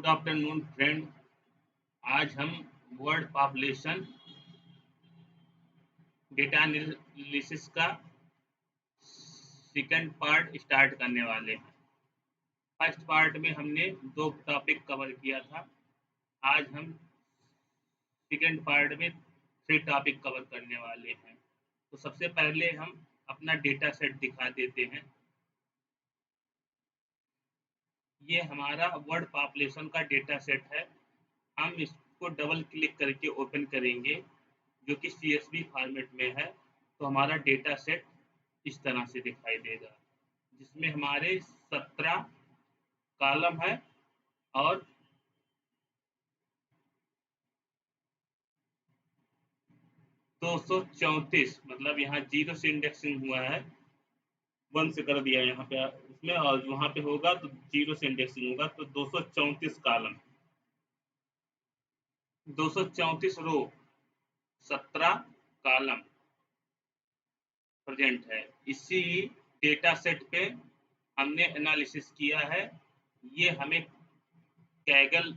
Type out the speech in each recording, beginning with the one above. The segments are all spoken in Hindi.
Good afternoon friend. आज हम वर्ल्ड पॉपुलेशन डेटा एनालिसिस का सेकंड पार्ट स्टार्ट करने वाले हैं। फर्स्ट पार्ट में हमने 2 टॉपिक कवर किया था। आज हम सेकंड पार्ट में 3 टॉपिक कवर करने वाले हैं। तो सबसे पहले हम अपना डेटा सेट दिखा देते हैं। ये हमारा वर्ल्ड पॉपुलेशन का डेटा सेट है। हम इसको डबल क्लिक करके ओपन करेंगे, जो कि CSV फॉर्मेट में है। तो हमारा डेटा सेट इस तरह से दिखाई देगा, जिसमें हमारे 17 कॉलम है और 234, मतलब यहाँ 0 से इंडेक्सिंग हुआ है, 1 से कर दिया यहाँ पे इसमें, और वहाँ पे होगा तो 0 से इंडेक्सिंग होगा। तो 234 कॉलम, 234 रो, 17 कॉलम प्रेजेंट है। इसी डेटा सेट पे हमने एनालिसिस किया है। ये हमें कैगल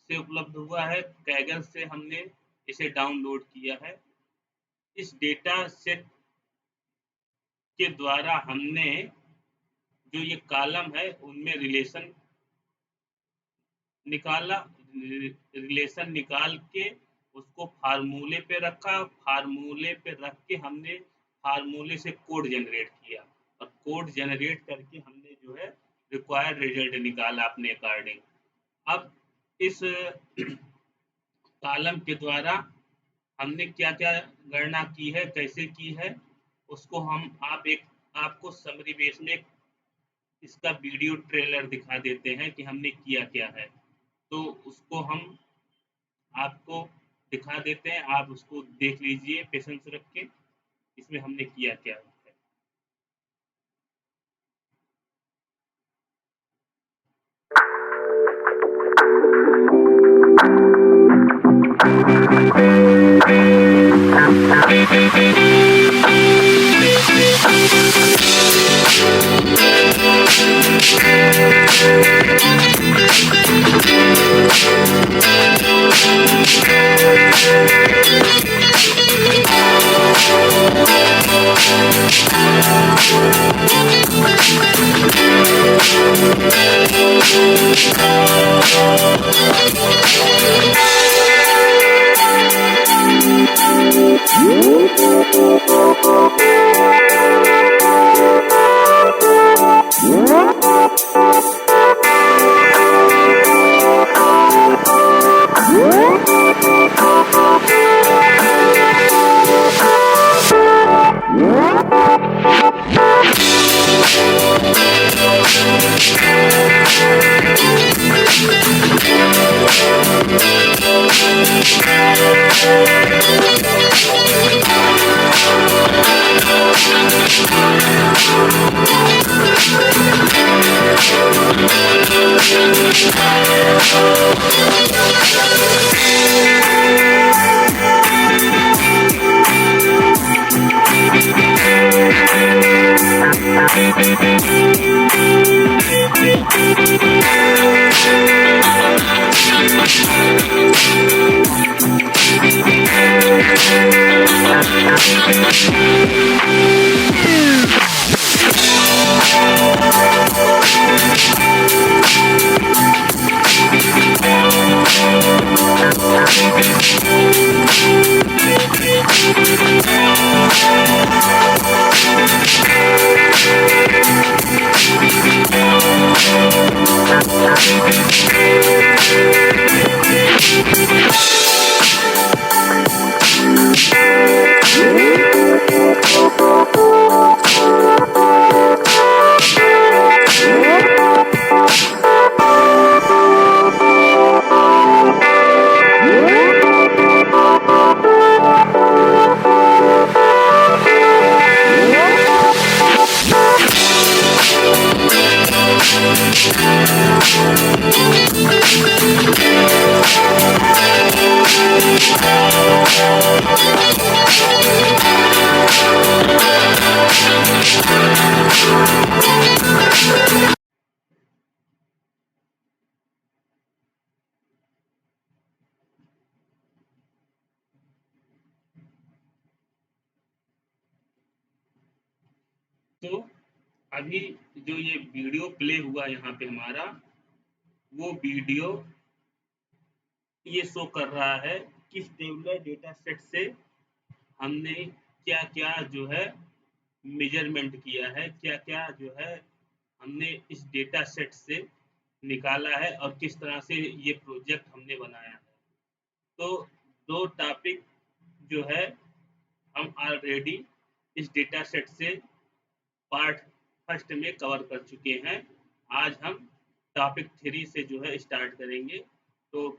से उपलब्ध हुआ है। कैगल से हमने इसे डाउनलोड किया है। इस डेटा सेट के द्वारा हमने जो ये कॉलम है उनमें रिलेशन निकाला। रिलेशन निकाल के उसको फार्मूले पे रखा। फार्मूले पे रख के हमने फार्मूले से कोड जनरेट किया, और कोड जनरेट करके हमने जो है रिक्वायर्ड रिजल्ट निकाला अपने अकॉर्डिंग। अब इस कॉलम के द्वारा हमने क्या क्या गणना की है, कैसे की है, उसको हम आपको समरी बेस में इसका वीडियो ट्रेलर दिखा देते हैं कि हमने किया क्या है। तो उसको हम आपको दिखा देते हैं, आप उसको देख लीजिए पेशेंस रख के, इसमें हमने किया क्या है। तो अभी जो ये वीडियो प्ले हुआ यहाँ पे हमारा, वो वीडियो ये शो कर रहा है किस टेबुलर डेटा सेट से हमने क्या क्या जो है मेजरमेंट किया है, क्या क्या जो है हमने इस डेटा सेट से निकाला है और किस तरह से ये प्रोजेक्ट हमने बनाया है। तो दो टॉपिक जो है हम ऑलरेडी इस डेटा सेट से पार्ट फर्स्ट में कवर कर चुके हैं। आज हम टॉपिक 3 से जो है स्टार्ट करेंगे। तो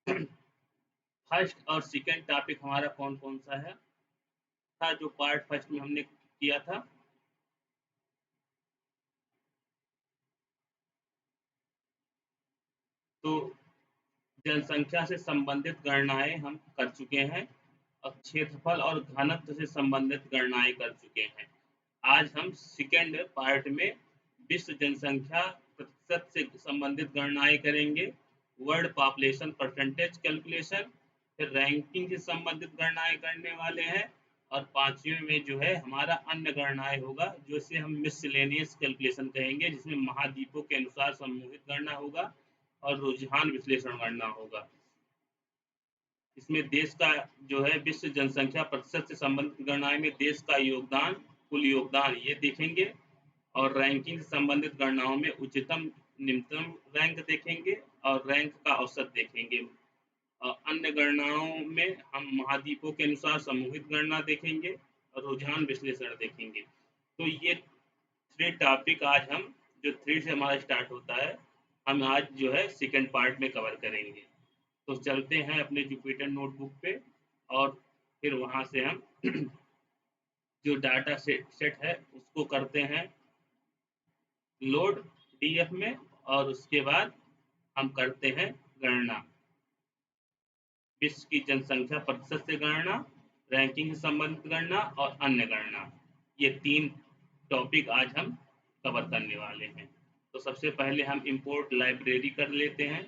फर्स्ट और सेकंड टॉपिक हमारा कौन कौन सा है था जो पार्ट फर्स्ट में हमने किया था? तो जनसंख्या से संबंधित गणनाएं हम कर चुके हैं और क्षेत्रफल और घनत्व से संबंधित गणनाएं कर चुके हैं। आज हम सेकंड पार्ट में विश्व जनसंख्या प्रतिशत से संबंधित गणनाएं करेंगे, वर्ल्ड पॉपुलेशन परसेंटेज कैलकुलेशन, फिर रैंकिंग से संबंधित गणनाएं करने वाले हैं और पांचवें में जो है हमारा अन्य गणनाएं होगा, जिसे हम मिसलेनियस कैलकुलेशन कहेंगे, जिसमें महाद्वीपों के अनुसार समूहित गणना होगा और रुझान विश्लेषण गणना होगा। इसमें देश का जो है विश्व जनसंख्या प्रतिशत से संबंधित गणनाएं में देश का योगदान, कुल योगदान ये देखेंगे और रैंकिंग से संबंधित गणनाओं में उच्चतम निम्नतम रैंक देखेंगे और रैंक का औसत देखेंगे। और अन्य गणनाओं में हम महाद्वीपों के अनुसार समूहित गणना देखेंगे और रुझान विश्लेषण देखेंगे। तो ये 3 टॉपिक आज हम जो 3 से हमारा स्टार्ट होता है, हम आज जो है सेकंड पार्ट में कवर करेंगे। तो चलते हैं अपने जुपिटर नोटबुक पे और फिर वहाँ से हम जो डाटा सेट है उसको करते हैं लोड डीएफ में और उसके बाद हम करते हैं गणना, विश्व की जनसंख्या प्रतिशत से गणना, रैंकिंग से संबंधित गणना और अन्य गणना। ये 3 टॉपिक आज हम कवर करने वाले हैं। तो सबसे पहले हम इंपोर्ट लाइब्रेरी कर लेते हैं।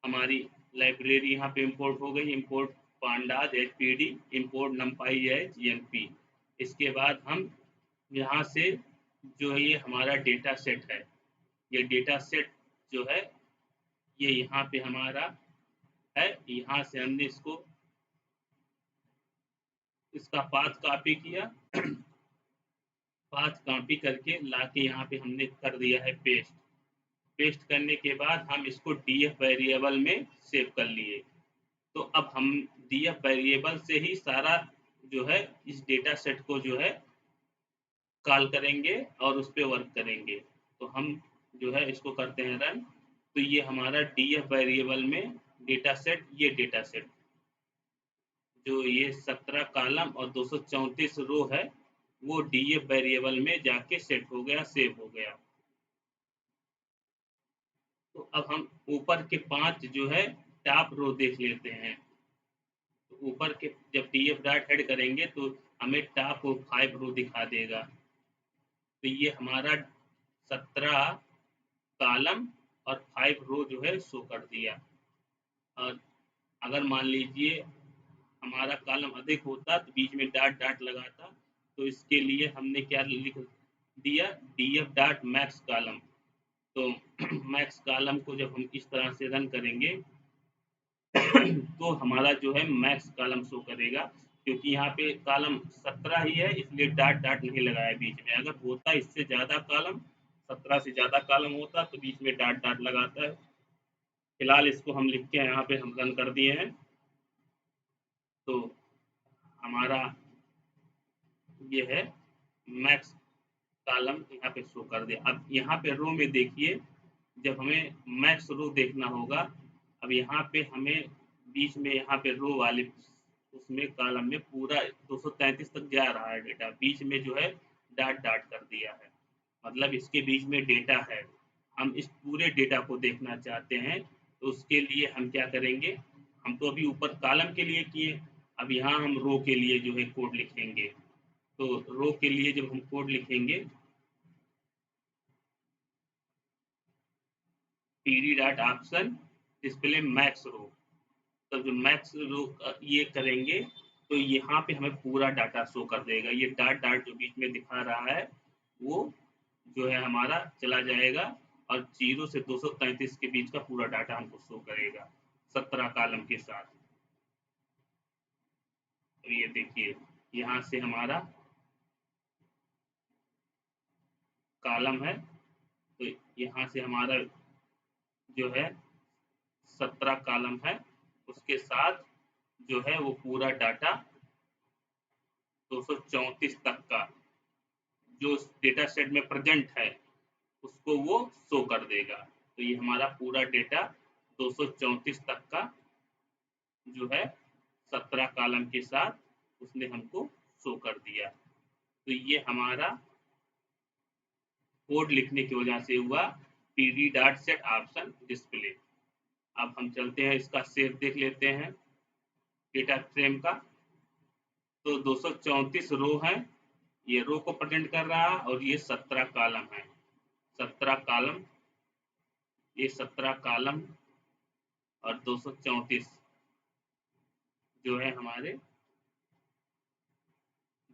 हमारी लाइब्रेरी यहाँ पे इंपोर्ट हो गई, import pandas as pd, import numpy as np. इसके बाद हम यहाँ से जो ये हमारा डेटा सेट है, ये डेटा सेट जो है ये यहाँ पे हमारा है, यहाँ से हमने इसका पाथ कॉपी किया पाथ कॉपी करके लाके यहाँ पे हमने कर दिया है पेस्ट। पेस्ट करने के बाद हम इसको डीएफ वेरिएबल में सेव कर लिए। तो अब हम डीएफ वेरिएबल से ही सारा जो है इस डेटा सेट को जो है कॉल करेंगे और उस पर वर्क करेंगे। तो हम जो है इसको करते हैं रन। तो ये हमारा डीएफ वेरिएबल में डेटा सेट, ये डेटा सेट जो ये 17 कॉलम और 234 रो है, वो डीएफ वेरिएबल में जाके सेट हो गया, सेव हो गया। तो अब हम ऊपर के 5 जो है टॉप रो देख लेते हैं। तो ऊपर के जब डीएफ डॉट हेड करेंगे तो हमें टॉप 5 रो दिखा देगा। तो ये हमारा 17 कॉलम और 5 रो जो है शो कर दिया। और अगर मान लीजिए हमारा कॉलम अधिक होता तो बीच में डॉट डॉट लगाता, तो इसके लिए हमने क्या लिख दिया, डीएफ डॉट मैक्स कॉलम। तो मैक्स कॉलम को जब हम इस तरह से रन करेंगे तो हमारा जो है मैक्स कॉलम शो करेगा, क्योंकि यहाँ पे कॉलम 17 ही है इसलिए डॉट डॉट नहीं लगाया बीच में। अगर होता इससे ज़्यादा कॉलम, 17 से ज़्यादा कॉलम होता तो बीच में डॉट डॉट लगाता है। फिलहाल इसको हम लिख के यहाँ पे हम रन कर दिए हैं। तो हमारा ये है मैक्स कॉलम यहाँ पे शो कर दिया। अब यहाँ पे रो में देखिए, जब हमें मैक्स रो देखना होगा, अब यहाँ पे हमें बीच में यहाँ पे रो वाले उसमें कॉलम में पूरा 233 तक जा रहा है डेटा, बीच में जो है डॉट डॉट कर दिया है, मतलब इसके बीच में डेटा है। हम इस पूरे डेटा को देखना चाहते हैं, तो उसके लिए हम क्या करेंगे, हम तो अभी ऊपर कॉलम के लिए किए, अब यहाँ हम रो के लिए जो है कोड लिखेंगे। तो रो के लिए जब हम कोड लिखेंगे pd dot option display max row, तब जो मैक्स रो ये करेंगे तो यहाँ पे हमें पूरा डाटा शो कर देगा। ये डॉट डॉट जो बीच में दिखा रहा है वो जो है हमारा चला जाएगा और 0 से 233 के बीच का पूरा डाटा हमको शो करेगा 17 कॉलम के साथ। तो ये देखिए यहाँ से हमारा कॉलम है, तो यहाँ से हमारा जो है 17 कॉलम है, उसके साथ जो है वो पूरा डाटा 234 तक का जो डेटा सेट में प्रेजेंट है उसको वो शो कर देगा। तो ये हमारा पूरा डेटा 234 तक का जो है 17 कॉलम के साथ उसने हमको शो कर दिया। तो ये हमारा कोड लिखने की वजह से हुआ pd dot set option display. अब हम चलते हैं इसका शेप देख लेते हैं डेटा फ्रेम का। तो 234 रो है, ये रो को प्रेजेंट कर रहा है और ये 17 कॉलम है। 17 कॉलम, ये 17 कॉलम और 234 जो है हमारे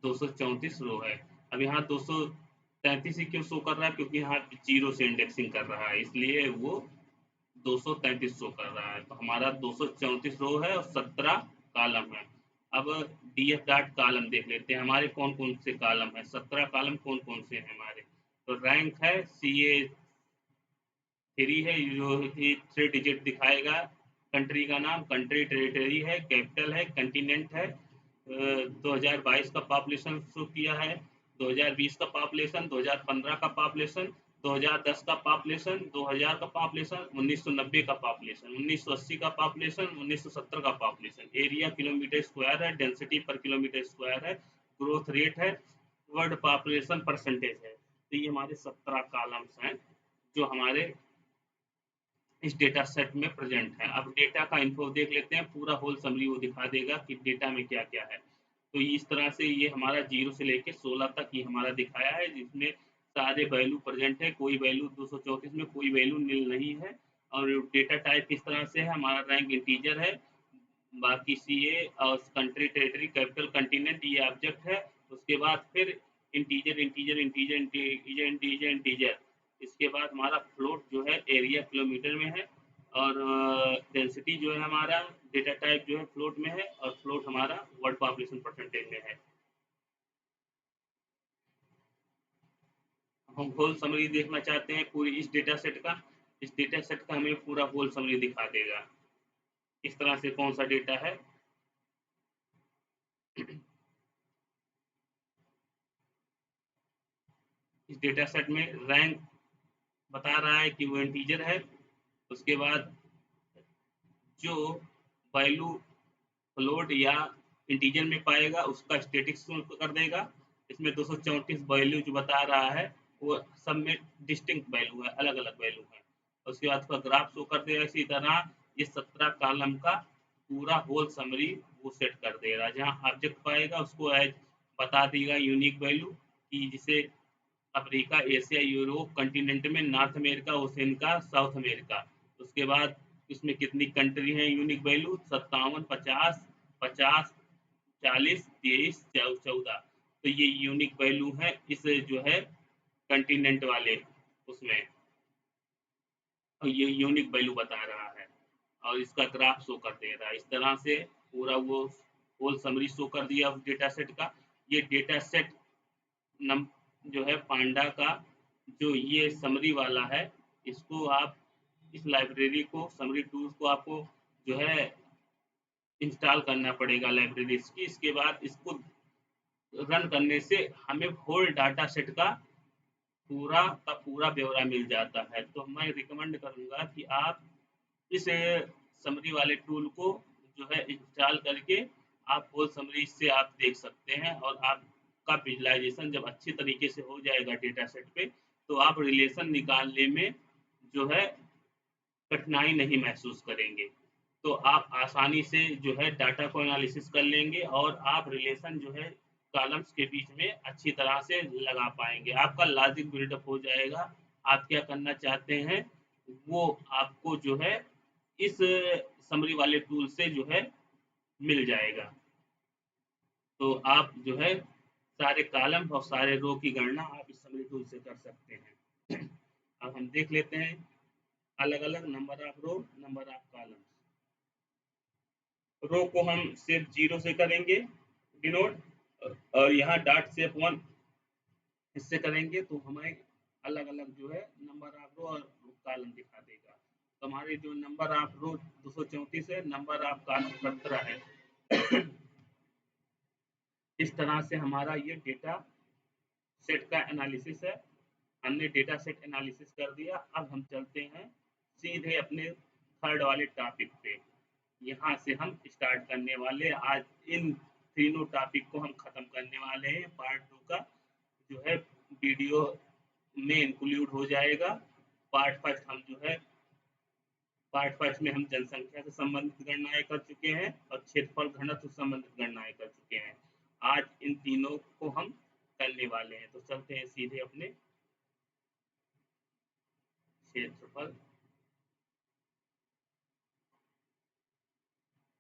234 रो है। अब यहाँ 233 ही क्यों शो कर रहा है, क्योंकि यहाँ 0 से इंडेक्सिंग कर रहा है, इसलिए वो 233 शो कर रहा है। तो हमारा 234 रो है और 17 कॉलम है। अब डीएफ डॉट कॉलम देख लेते हैं हमारे कौन कौन से कॉलम है। 17 कॉलम कौन कौन से हैं हमारे। तो रैंक है CA3 है जो 3 डिजिट दिखाएगा। कंट्री का नाम, कंट्री टेरिटरी है, कैपिटल है, कंटिनेंट है। 2022 का पॉपुलेशन शो किया है, 2020 का पॉपुलेशन, 2015 का पॉपुलेशन, 2010 का पॉपुलेशन, 2000 का पॉपुलेशन, 1990 का पॉपुलेशन, 1980 का पॉपुलेशन, 1970 का पॉपुलेशन। एरिया किलोमीटर स्क्वायर है, डेंसिटी पर किलोमीटर स्क्वायर है, ग्रोथ रेट है, वर्ल्ड पॉपुलेशन परसेंटेज है। तो ये हमारे 17 कॉलम्स हैं जो हमारे इस डेटा सेट में प्रेजेंट है। अब डेटा का इन्फो देख लेते हैं, पूरा होल समरी वो दिखा देगा कि डेटा में क्या क्या है। तो इस तरह से ये हमारा 0 से लेके 16 तक ये हमारा दिखाया है, जिसमें सारे वैल्यू प्रेजेंट है, कोई वैल्यू 234 में कोई वैल्यू नील नहीं है। और डेटा टाइप किस तरह से है, हमारा रैंक इंटीजर है, बाकी CA और कंट्री टेरिटरी कैपिटल कंटिनेंट ये ऑब्जेक्ट है। उसके बाद फिर integer integer integer integer integer integer, इसके बाद हमारा फ्लोट जो है एरिया किलोमीटर में है, और डेंसिटी जो है हमारा डेटा टाइप जो है फ्लोट में है, और फ्लोट हमारा वर्ल्ड पॉपुलेशन परसेंटेज में है। हम होल समरी देखना चाहते हैं पूरी इस डेटा सेट का। इस डेटा सेट का हमें पूरा होल समरी दिखा देगा इस तरह से कौन सा डेटा है। इस डेटा सेट में रैंक बता रहा है कि वो इंटीजर है। उसके बाद जो वैल्यू फ्लोट या इंटीजर में पाएगा उसका स्टेटिक्स कर देगा। इसमें 234 वैल्यू जो बता रहा है वो सब में डिस्टिंक्ट वैल्यू है, अलग अलग वैल्यू है। उसके बाद उसका ग्राफ शो कर देगा। इसी तरह ये 17 कॉलम का पूरा होल समरी वो सेट कर देगा। जहाँ ऑब्जेक्ट पाएगा उसको एज बता देगा यूनिक वैल्यू कि जिसे अफ्रीका, एशिया, यूरोप कंटिनेंट में, नॉर्थ अमेरिका, ओशियनिया, साउथ अमेरिका। उसके बाद इसमें कितनी कंट्री हैं, यूनिक वैल्यू 57, 50, 50, 40, 23, 14। तो ये यूनिक वैल्यू है इस जो है कंटिनेंट वाले उसमें, और ये यूनिक वैल्यू बता रहा है और इसका ग्राफ शो कर दे रहा है। इस तरह से पूरा वो होल समरी शो कर दिया उस डेटा सेट का। ये डेटा सेट नम जो है पांडा का जो ये समरी वाला है, इसको आप इस लाइब्रेरी को, समरी टूल्स को आपको जो है इंस्टॉल करना पड़ेगा लाइब्रेरीज की। इसके बाद इसको रन करने से हमें होल डाटा सेट का पूरा ब्यौरा मिल जाता है। तो मैं रिकमेंड करूंगा कि आप इस समरी वाले टूल को जो है इंस्टॉल करके आप होल समरी से आप देख सकते हैं, और आपका विजुअलाइजेशन जब अच्छी तरीके से हो जाएगा डेटा सेट पे, तो आप रिलेशन निकालने में जो है कठिनाई नहीं महसूस करेंगे। तो आप आसानी से जो है डाटा को एनालिसिस कर लेंगे और आप रिलेशन जो है कॉलम्स के बीच में अच्छी तरह से लगा पाएंगे। आपका लॉजिक बिल्डअप हो जाएगा। आप क्या करना चाहते हैं वो आपको जो है इस समरी वाले टूल से जो है मिल जाएगा। तो आप जो है सारे कॉलम और सारे रो की गणना आप इस समरी टूल से कर सकते हैं। अब हम देख लेते हैं अलग अलग number of row, number of column. Row को हम सिर्फ 0 से करेंगे डिनोट, और यहाँ डॉट से 1 इससे करेंगे तो हमें अलग अलग जो है नंबर ऑफ रो और कॉलम दिखा देगा। तो हमारे जो नंबर ऑफ रो 234 है, नंबर ऑफ कॉलम 17 है। इस तरह से हमारा ये डेटा सेट का एनालिसिस है। हमने डेटा सेट एनालिसिस कर दिया। अब हम चलते हैं सीधे अपने थर्ड वाले टॉपिक पे। यहाँ से हम स्टार्ट करने वाले, आज इन तीनों टॉपिक को हम खत्म करने वाले हैं। पार्ट 2 का जो है वीडियो में इंक्लूड हो जाएगा। पार्ट फर्स्ट हम जो है पार्ट फर्स्ट में हम जनसंख्या से संबंधित गणनाएं कर चुके हैं और क्षेत्रफल घनत्व से संबंधित गणनाएं कर चुके हैं। आज इन तीनों को हम करने वाले हैं। तो चलते हैं सीधे अपने क्षेत्रफल।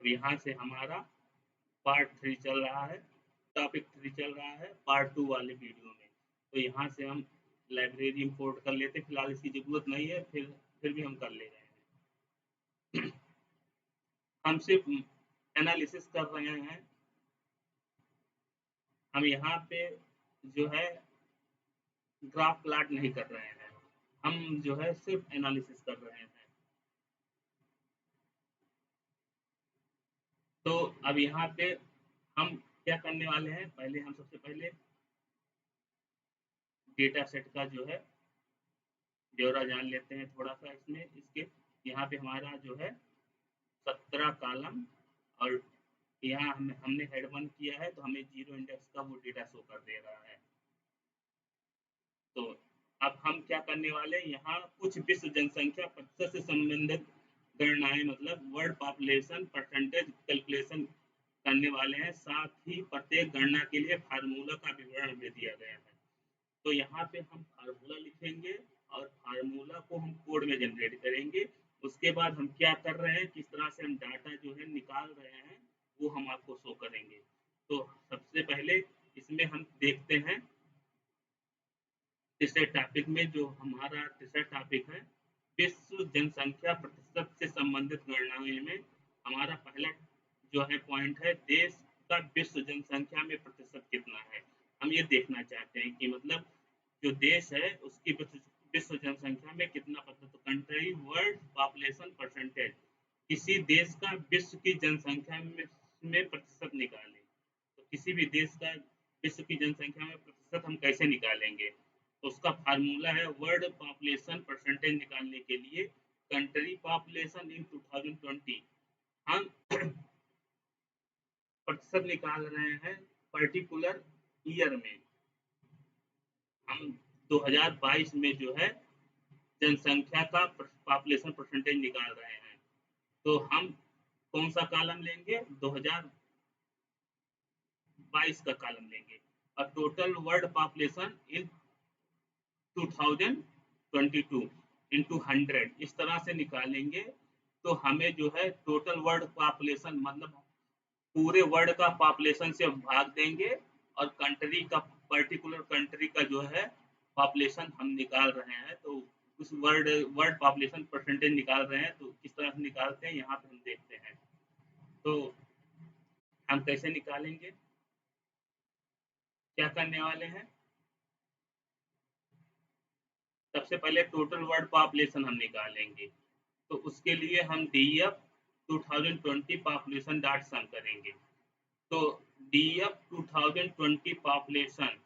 और यहाँ से हमारा पार्ट 3 चल रहा है, टॉपिक 3 चल रहा है पार्ट 2 वाले वीडियो में। तो यहाँ से हम लाइब्रेरी इंपोर्ट कर लेते, फिलहाल इसकी जरूरत नहीं है, फिर भी हम कर ले रहे हैं। हम सिर्फ एनालिसिस कर रहे हैं। हम यहाँ पे जो है ग्राफ प्लॉट नहीं कर रहे हैं, हम जो है सिर्फ एनालिसिस कर रहे हैं। तो अब यहाँ पे हम क्या करने वाले हैं, पहले हम सबसे पहले डेटा सेट का जो है ब्यौरा जान लेते हैं थोड़ा सा। इसमें इसके यहाँ पे हमारा जो है 17 कॉलम, और यहाँ हमने हेड 1 किया है तो हमें 0 इंडेक्स का वो डेटा शो कर दे रहा है। तो अब हम क्या करने वाले हैं, यहाँ कुछ विश्व जनसंख्या प्रतिशत से संबंधित गणनाएं, मतलब वर्ल्ड पॉपुलेशन परसेंटेज कैलकुलेशन करने वाले हैं। साथ ही प्रत्येक गणना के लिए फार्मूला का विवरण भी दिया गया है। तो यहाँ पे हम फार्मूला लिखेंगे और फार्मूला को हम कोड में जनरेट करेंगे। उसके बाद हम क्या कर रहे हैं, किस तरह से हम डाटा जो है निकाल रहे हैं, वो हम आपको शो करेंगे। तो सबसे पहले इसमें हम देखते हैं तीसरे टॉपिक में, जो हमारा तीसरा टॉपिक है विश्व जनसंख्या प्रतिशत से संबंधित गणनाओं में। हमारा पहला जो है पॉइंट है, देश का विश्व जनसंख्या में प्रतिशत कितना है। हम ये देखना चाहते हैं कि मतलब जो देश है उसकी विश्व जनसंख्या में कितना प्रतिशत। तो कंट्री वर्ल्ड पॉपुलेशन परसेंटेज, किसी देश का विश्व की जनसंख्या में प्रतिशत निकालें। तो किसी भी देश का विश्व की जनसंख्या में प्रतिशत हम कैसे निकालेंगे, तो उसका फार्मूला है वर्ल्ड पॉपुलेशन परसेंटेज निकालने के लिए कंट्री पॉपुलेशन इन 2020। हम प्रतिशत निकाल रहे हैं पर्टिकुलर ईयर में। हम 2022 में जो है जनसंख्या का पॉपुलेशन परसेंटेज निकाल रहे हैं। तो हम कौन सा कॉलम लेंगे, 2022 का कॉलम लेंगे। और total world population in 2022 into 100 इस तरह से निकालेंगे। तो हमें जो है टोटल वर्ल्ड पॉपुलेशन, मतलब पूरे वर्ल्ड का पॉपुलेशन से भाग देंगे, और कंट्री का, पर्टिकुलर कंट्री का जो है पॉपुलेशन हम निकाल रहे हैं। तो उस वर्ल्ड वर्ल्ड पॉपुलेशन परसेंटेज निकाल रहे हैं। तो किस तरह से निकालते हैं यहाँ पे हम देखते हैं। तो हम कैसे निकालेंगे, क्या करने वाले हैं, सबसे पहले टोटल वर्ल्ड पॉपुलेशन हम निकालेंगे। तो उसके लिए हम DF 2020 पॉपुलेशन डॉट सम करेंगे। तो DF 2020 पॉपुलेशन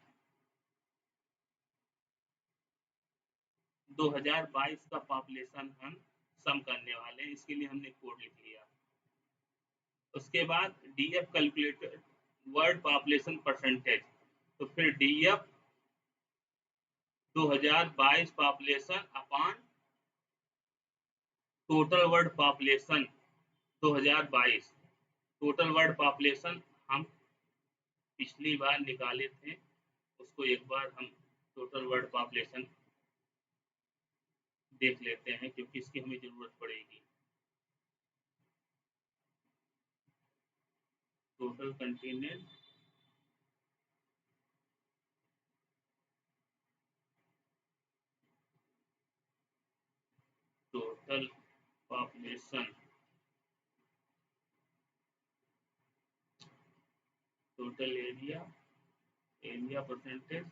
2022 का पॉपुलेशन हम सम करने वाले हैं। इसके लिए हमने कोड लिख लिया। उसके बाद DF calculated world population percentage, तो फिर DF 2022 population upon total world population 2022। Total world population हम पिछली बार निकाले थे, उसको एक बार हम टोटल वर्ल्ड पॉपुलेशन देख लेते हैं, क्योंकि इसकी हमें जरूरत पड़ेगी। Total continent total population, total area, area percentage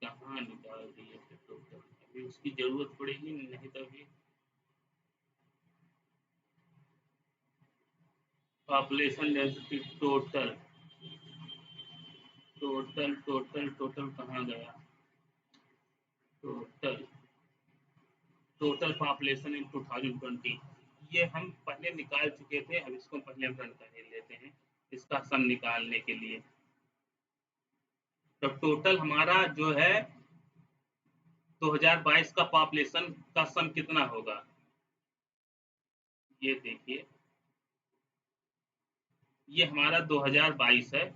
कहाँ निकाल दिए थे टोटल, अभी उसकी जरूरत पड़ेगी, नहीं तो अभी population density total, total total total कहाँ गया, टोटल, टोटल पॉपुलेशन इन 2020, ये हम पहले निकाल चुके थे, अब इसको पहले हम रन कर लेते हैं इसका सम निकालने के लिए। तो टोटल हमारा जो है 2022 का पॉपुलेशन का सम कितना होगा, ये देखिए, ये हमारा 2022 है,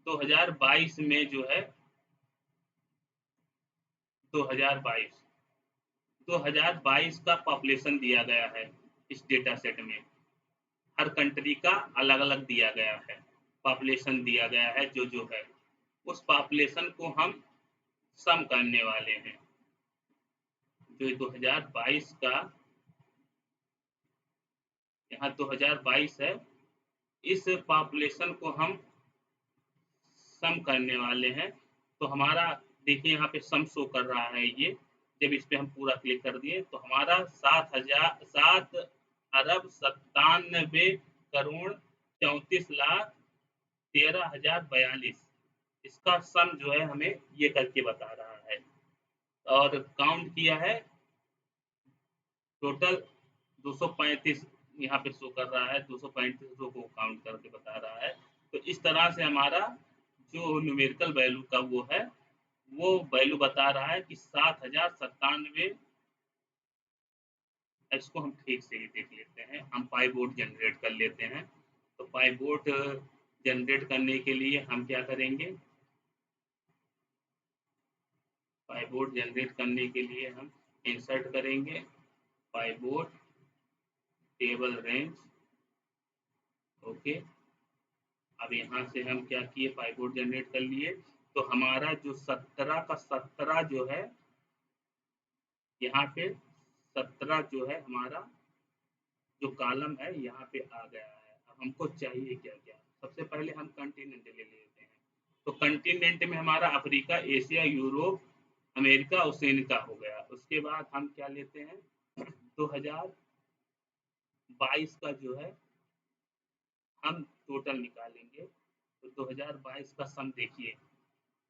2022 में जो है 2022 2022 का पॉपुलेशन दिया गया है इस डेटा सेट में, हर कंट्री का अलग अलग दिया गया है, पॉपुलेशन दिया गया है जो जो है, उस पॉपुलेशन को हम सम करने वाले हैं, जो 2022 का, यहाँ 2022 है, इस पॉपुलेशन को हम सम करने वाले हैं। तो हमारा देखिए यहाँ पे सम शो कर रहा है, ये जब इस पे हम पूरा क्लिक कर दिए तो हमारा 7,97,34,13,042 इसका सम जो है हमें ये करके बता रहा है, और काउंट किया है टोटल 235, यहाँ पे शो कर रहा है 235 रो को काउंट करके बता रहा है। तो इस तरह से हमारा जो न्यूमेरिकल वैल्यू का वो है, वो वैल्यू बता रहा है कि 7,097, इसको हम ठीक से ही देख लेते हैं, हम पाइवोट जनरेट कर लेते हैं। तो पाइवोट जनरेट करने के लिए हम क्या करेंगे, पाइवोट जनरेट करने के लिए हम इंसर्ट करेंगे पाइवोट टेबल रेंज, ओके। अब यहाँ से हम क्या किए, पाइवोट जनरेट कर लिए, तो हमारा जो 17 का 17 जो है, यहाँ पे 17 जो है हमारा जो कॉलम है यहाँ पे आ गया है। अब हमको चाहिए क्या क्या, सबसे पहले हम कंटिनेंट ले लेते हैं। तो कंटिनेंट में हमारा अफ्रीका, एशिया, यूरोप, अमेरिका, ओसेनिका हो गया। उसके बाद हम क्या लेते हैं 2022 का जो है हम टोटल निकालेंगे। तो 2022 का सम देखिए,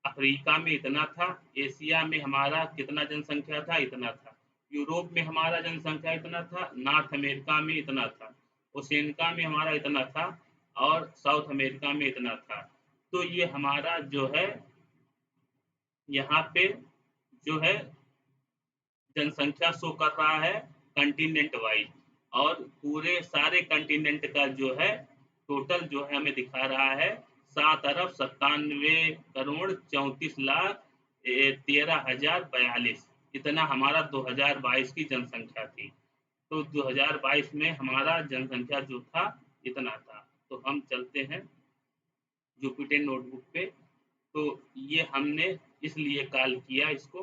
अफ्रीका में इतना था, एशिया में हमारा कितना जनसंख्या था, इतना था, यूरोप में हमारा जनसंख्या इतना था, नॉर्थ अमेरिका में इतना था, ओशियनिका में हमारा इतना था, और साउथ अमेरिका में इतना था। तो ये हमारा जो है यहाँ पे जो है जनसंख्या शो कर रहा है कंटिनेंट वाइज, और पूरे सारे कंटिनेंट का जो है टोटल जो है हमें दिखा रहा है 7,97,34,13,042, इतना हमारा 2022 की जनसंख्या थी। तो 2022 में हमारा जनसंख्या जो था इतना था। तो हम चलते हैं जुपिटर नोटबुक पे। तो ये हमने इसलिए कॉल किया इसको,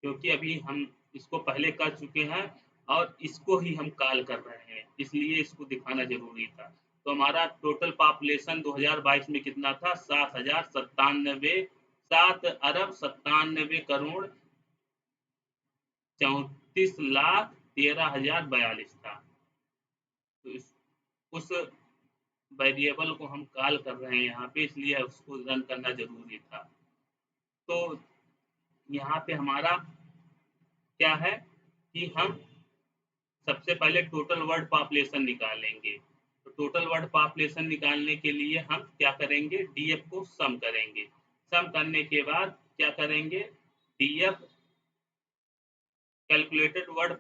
क्योंकि अभी हम इसको पहले कर चुके हैं और इसको ही हम कॉल कर रहे हैं, इसलिए इसको दिखाना जरूरी था। तो हमारा टोटल पॉपुलेशन 2022 में कितना था, 7,97,34,13,042 था। तो उस वेरिएबल को हम कॉल कर रहे हैं यहाँ पे, इसलिए उसको रन करना जरूरी था। तो यहाँ पे हमारा क्या है कि हम सबसे पहले टोटल वर्ल्ड पॉपुलेशन निकालेंगे। तो टोटल वर्ल्ड पॉपुलेशन निकालने के लिए हम क्या करेंगे, डीएफ को सम करेंगे। सम करने के बाद क्या करेंगे, DF calculated world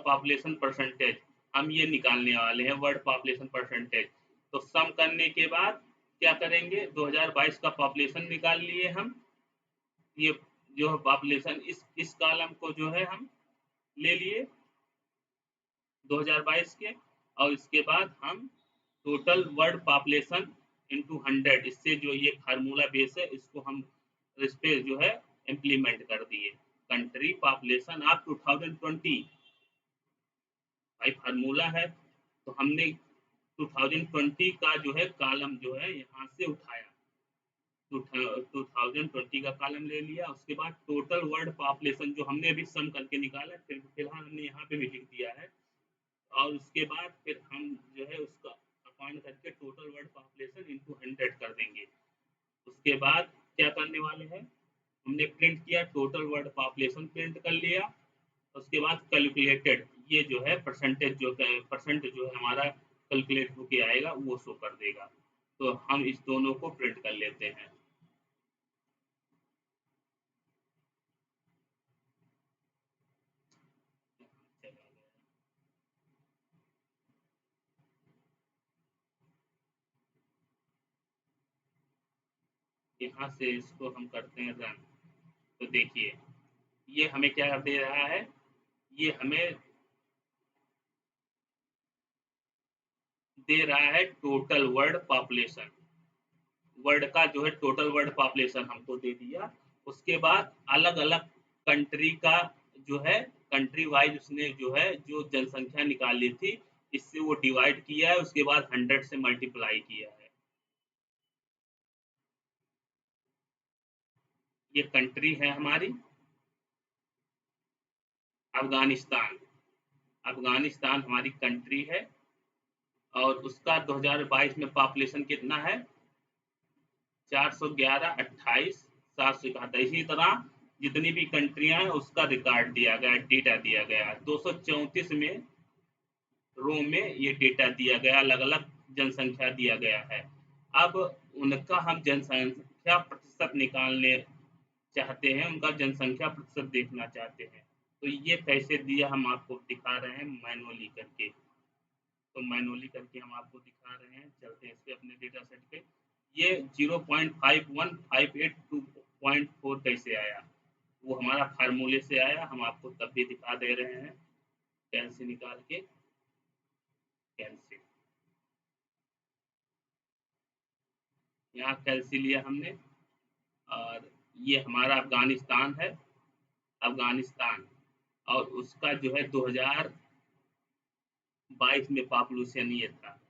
population percentage, हम ये निकालने वाले हैं वर्ल्ड पॉपुलेशन परसेंटेज। तो सम करने के बाद क्या करेंगे, 2022 का पॉपुलेशन निकाल लिए हम, ये जो पॉपुलेशन इस कॉलम को जो है हम ले लिए 2022 के, और इसके बाद हम टोटल वर्ल्ड पॉपुलेशन इनटू 100, इससे जो ये फार्मूला बेस है इसको हम इस पे जो है इम्प्लीमेंट कर दिए। कंट्री पॉपुलेशन ऑफ 2020 भाई फार्मूला है। तो हमने 2020 का जो है कॉलम जो है यहाँ से उठाया, 2020 का कॉलम ले लिया। उसके बाद टोटल वर्ल्ड पॉपुलेशन जो हमने अभी सम करके निकाला, फिर फिलहाल हमने यहाँ पे भी लिख दिया है। और उसके बाद फिर हम जो है उसका अपॉन करके टोटल वर्ल्ड पॉपुलेशन इंटू 100 कर देंगे। उसके बाद क्या करने वाले हैं, हमने प्रिंट किया, टोटल वर्ल्ड पॉपुलेशन प्रिंट कर लिया। उसके बाद कैलकुलेटेड, ये जो है परसेंटेज जो है, परसेंट जो है हमारा कैलकुलेट होके आएगा वो शो कर देगा। तो हम इस दोनों को प्रिंट कर लेते हैं। यहाँ से इसको हम करते हैं रन। तो देखिए ये हमें क्या दे रहा है, ये हमें दे रहा है टोटल वर्ल्ड पॉपुलेशन। वर्ल्ड का जो है टोटल वर्ल्ड पॉपुलेशन हमको दे दिया। उसके बाद अलग अलग कंट्री का जो है कंट्री वाइज उसने जो है जो जनसंख्या निकाली थी, इससे वो डिवाइड किया है। उसके बाद 100 से मल्टीप्लाई किया है। ये कंट्री है हमारी अफगानिस्तान। अफगानिस्तान हमारी कंट्री है और उसका 2022 में पॉपुलेशन कितना है, 411, 28, 771। इसी तरह जितनी भी कंट्रियां हैं उसका रिकॉर्ड दिया गया, डेटा दिया गया। 234 में रो में ये डेटा दिया गया, अलग अलग जनसंख्या दिया गया है। अब उनका हम जनसंख्या प्रतिशत निकालने चाहते हैं, उनका जनसंख्या प्रतिशत देखना चाहते हैं। तो ये कैसे दिया हम आपको दिखा रहे हैं मैनुअली करके। तो मैनुअली करके हम आपको दिखा रहे हैं। चलते हैं इस पे अपने डेटा सेट पे। ये 0.51582.4 कैसे आया, वो हमारा फार्मूले से आया। हम आपको तब भी दिखा दे रहे हैं कैसे निकाल के। कैसे यहाँ कैसे लिया हमने, और ये हमारा अफगानिस्तान है, अफगानिस्तान। और उसका जो है 2022 में पॉपुलेशन ये था।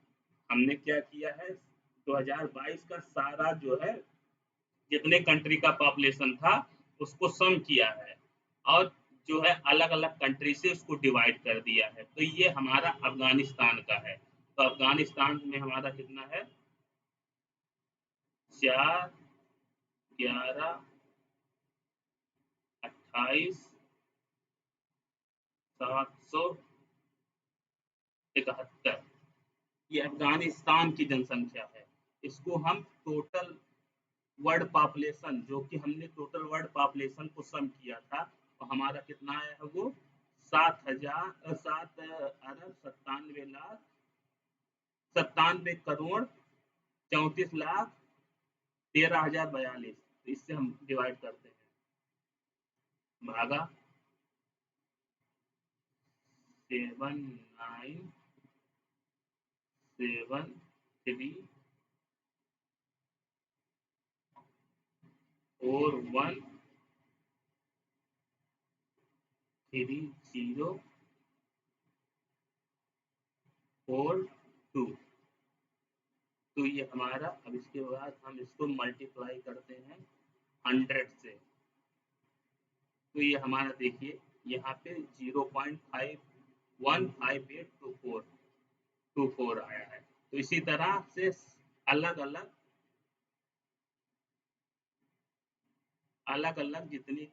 हमने क्या किया है, 2022 का सारा जो है जितने कंट्री का पॉपुलेशन था उसको सम किया है, और जो है अलग अलग कंट्री से उसको डिवाइड कर दिया है। तो ये हमारा अफगानिस्तान का है। तो अफगानिस्तान में हमारा कितना है, 4, 11, 28, 771। ये अफगानिस्तान की जनसंख्या है। इसको हम टोटल वर्ल्ड पॉपुलेशन, जो कि हमने टोटल वर्ल्ड पॉपुलेशन को सम किया था, तो हमारा कितना आया है वो 7,97,34,34,13,042। तो इससे हम डिवाइड करते हैं, भागा 7,9,7,3,0,4,2। तो ये हमारा, अब इसके बाद हम इसको मल्टीप्लाई करते हैं 100 से। तो ये हमारा देखिए यहाँ पे 0.515824 आया है। तो इसी तरह से अलग अलग अलग अलग जितनी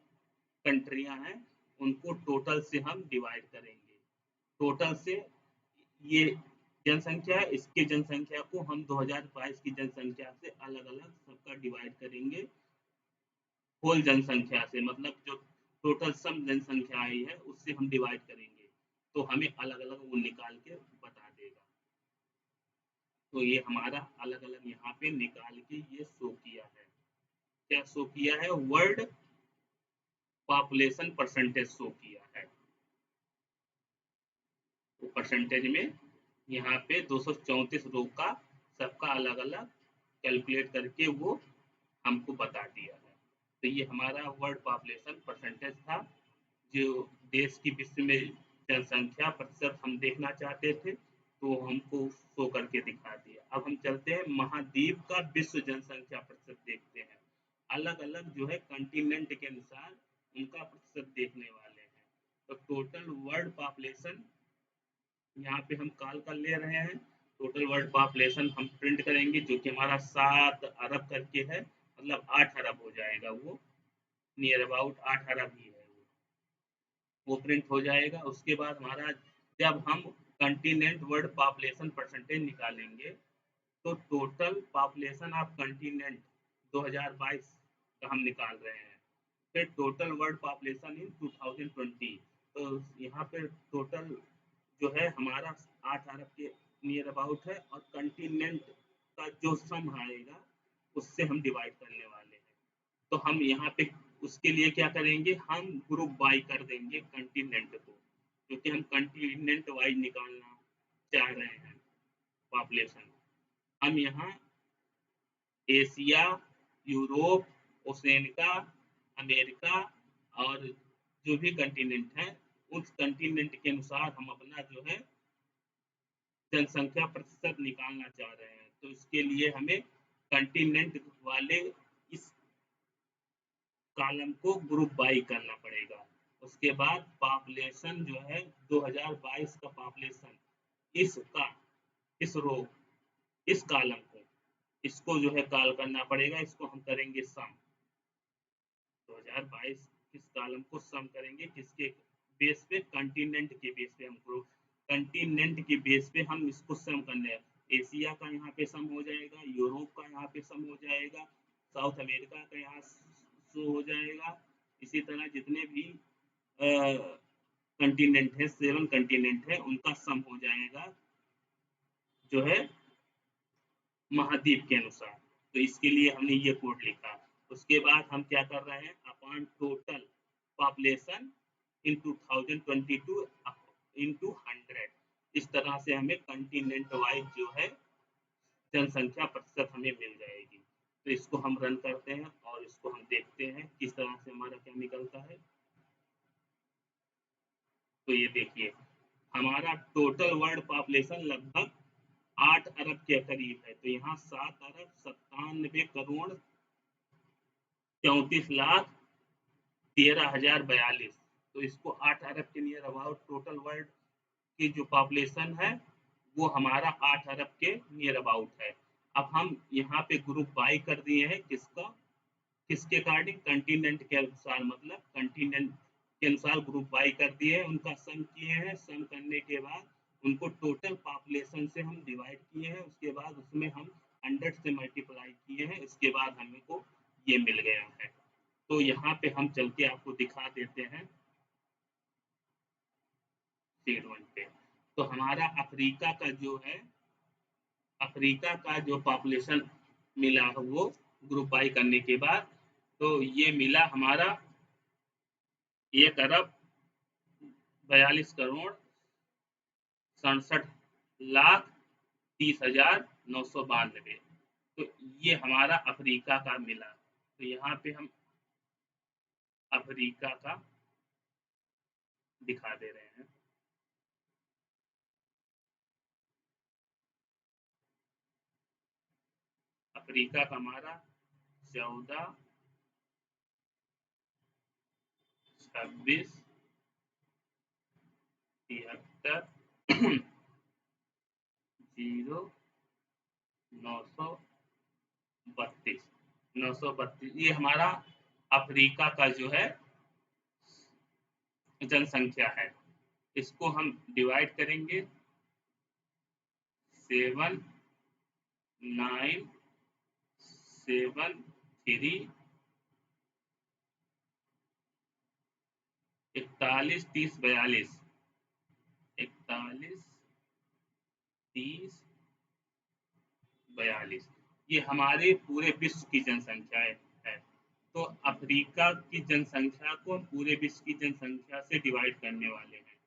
कंट्रियां हैं उनको टोटल से हम डिवाइड करेंगे। टोटल से ये जनसंख्या है, इसके जनसंख्या को हम 2022 की जनसंख्या से अलग अलग सबका डिवाइड करेंगे होल जनसंख्या से, मतलब जो टोटल सम जनसंख्या आई है उससे हम डिवाइड करेंगे। तो हमें अलग अलग वो निकाल के बता देगा। तो ये हमारा अलग अलग यहाँ पे निकाल के ये शो किया है। क्या शो किया है, वर्ल्ड पॉपुलेशन परसेंटेज शो किया है। तो परसेंटेज में यहाँ पे 234 रो का सबका अलग अलग कैलकुलेट करके वो हमको बता दिया है। तो ये हमारा वर्ल्ड पॉपुलेशन परसेंटेज था। जो देश की विश्व में जनसंख्या प्रतिशत हम देखना चाहते थे, तो हमको शो करके दिखा दिया। अब हम चलते हैं महाद्वीप का विश्व जनसंख्या प्रतिशत देखते हैं। अलग-अलग जो है कॉन्टिनेंट के अनुसार उनका प्रतिशत देखने वाले हैं। तो टोटल वर्ल्ड पॉपुलेशन यहाँ पे हम कॉल कर ले रहे हैं। टोटल वर्ल्ड पॉपुलेशन हम प्रिंट करेंगे, जो कि हमारा 7 अरब करके है, मतलब 8 अरब हो जाएगा वो, नियर अबाउट 8 अरब ही है वो प्रिंट हो जाएगा। उसके बाद हमारा जब हम कंटिनेंट वर्ल्ड पॉपुलेशन परसेंटेज निकालेंगे, तो टोटल पॉपुलेशन ऑफ कंटिनेंट 2022 का हम निकाल रहे हैं। फिर टोटल वर्ल्ड पॉपुलेशन इन 2020, तो यहाँ पे टोटल जो है हमारा 8 अरब के नियर अबाउट है, और कंटिनेंट का जो सम आएगा उससे हम डिवाइड करने वाले हैं। तो हम यहाँ पे उसके लिए क्या करेंगे, हम ग्रुप बाई कर देंगे कंटिनेंट को, क्योंकि हम कंटिनेंट वाइज निकालना चाह रहे हैं पॉपुलेशन। हम यहाँ एशिया, यूरोप, ओसेनिका, अमेरिका और जो भी कंटिनेंट है, उस कंटिनेंट के अनुसार हम अपना जो है जनसंख्या प्रतिशत निकालना चाह रहे हैं। तो इसके लिए हमें कंटिनेंट वाले इस कॉलम को ग्रुप बाई करना पड़ेगा। उसके बाद पॉपुलेशन जो है 2022 का पॉपुलेशन, इसका इस रो, इस कॉलम को, इसको जो है कॉल करना पड़ेगा। इसको हम करेंगे सम। 2022 इस कॉलम को सम करेंगे, किसके बेस पे, कंटिनेंट के बेस पे। हमको कंटिनेंट के बेस पे हम इसको सम करने हैं। एशिया का यहाँ पे सम हो जाएगा, यूरोप का यहाँ पे सम हो जाएगा, साउथ अमेरिका का यहाँ शो हो जाएगा। इसी तरह जितने भी कंटिनेंट है, 7 कंटिनेंट है, उनका सम हो जाएगा जो है महाद्वीप के अनुसार। तो इसके लिए हमने ये कोड लिखा। उसके बाद हम क्या कर रहे हैं, upon total population in 2022 into 100, इस तरह से हमें कंटिनेंट वाइज जो है जनसंख्या प्रतिशत हमें मिल जाएगी। तो इसको हम रन करते हैं और इसको हम देखते हैं किस तरह से हमारा क्या निकलता है। तो ये देखिए, हमारा टोटल वर्ल्ड पॉपुलेशन लगभग 8 अरब के करीब है। तो यहाँ 7 अरब 97 करोड़ 34 लाख 13,042। तो इसको 8 अरब के नियर अबाउट टोटल वर्ल्ड की जो पॉपुलेशन है वो हमारा 8 अरब के नियर अबाउट है। अब हम यहाँ पे ग्रुप बाई कर दिए हैं, किसका, किसके अकॉर्डिंग, कंटिनेंट के अनुसार, मतलब कंटिनेंट के अनुसार ग्रुप बाई कर दिए हैं, उनका सम किए हैं। सम करने के बाद उनको टोटल पॉपुलेशन से हम डिवाइड किए हैं। उसके बाद उसमें हम 100 से मल्टीप्लाई किए हैं। इसके बाद हमको ये मिल गया है। तो यहाँ पे हम चल के आपको दिखा देते हैं शीट 1 पे। तो हमारा अफ्रीका का जो है, अफ्रीका का जो पॉपुलेशन मिला है वो ग्रुप बाई करने के बाद, तो ये मिला हमारा 1 अरब 42 करोड़ 67 लाख 30,992। तो ये हमारा अफ्रीका का मिला। तो यहाँ पे हम अफ्रीका का दिखा दे रहे हैं। अफ्रीका का हमारा 14, 26, 73, 0, 932, 932, ये हमारा अफ्रीका का जो है जनसंख्या है। इसको हम डिवाइड करेंगे 7, 9, 7, 3, 41, 30, 42, 41, 30, 42, ये हमारे पूरे विश्व की जनसंख्या है। तो अफ्रीका की जनसंख्या को हम पूरे विश्व की जनसंख्या से डिवाइड करने वाले हैं।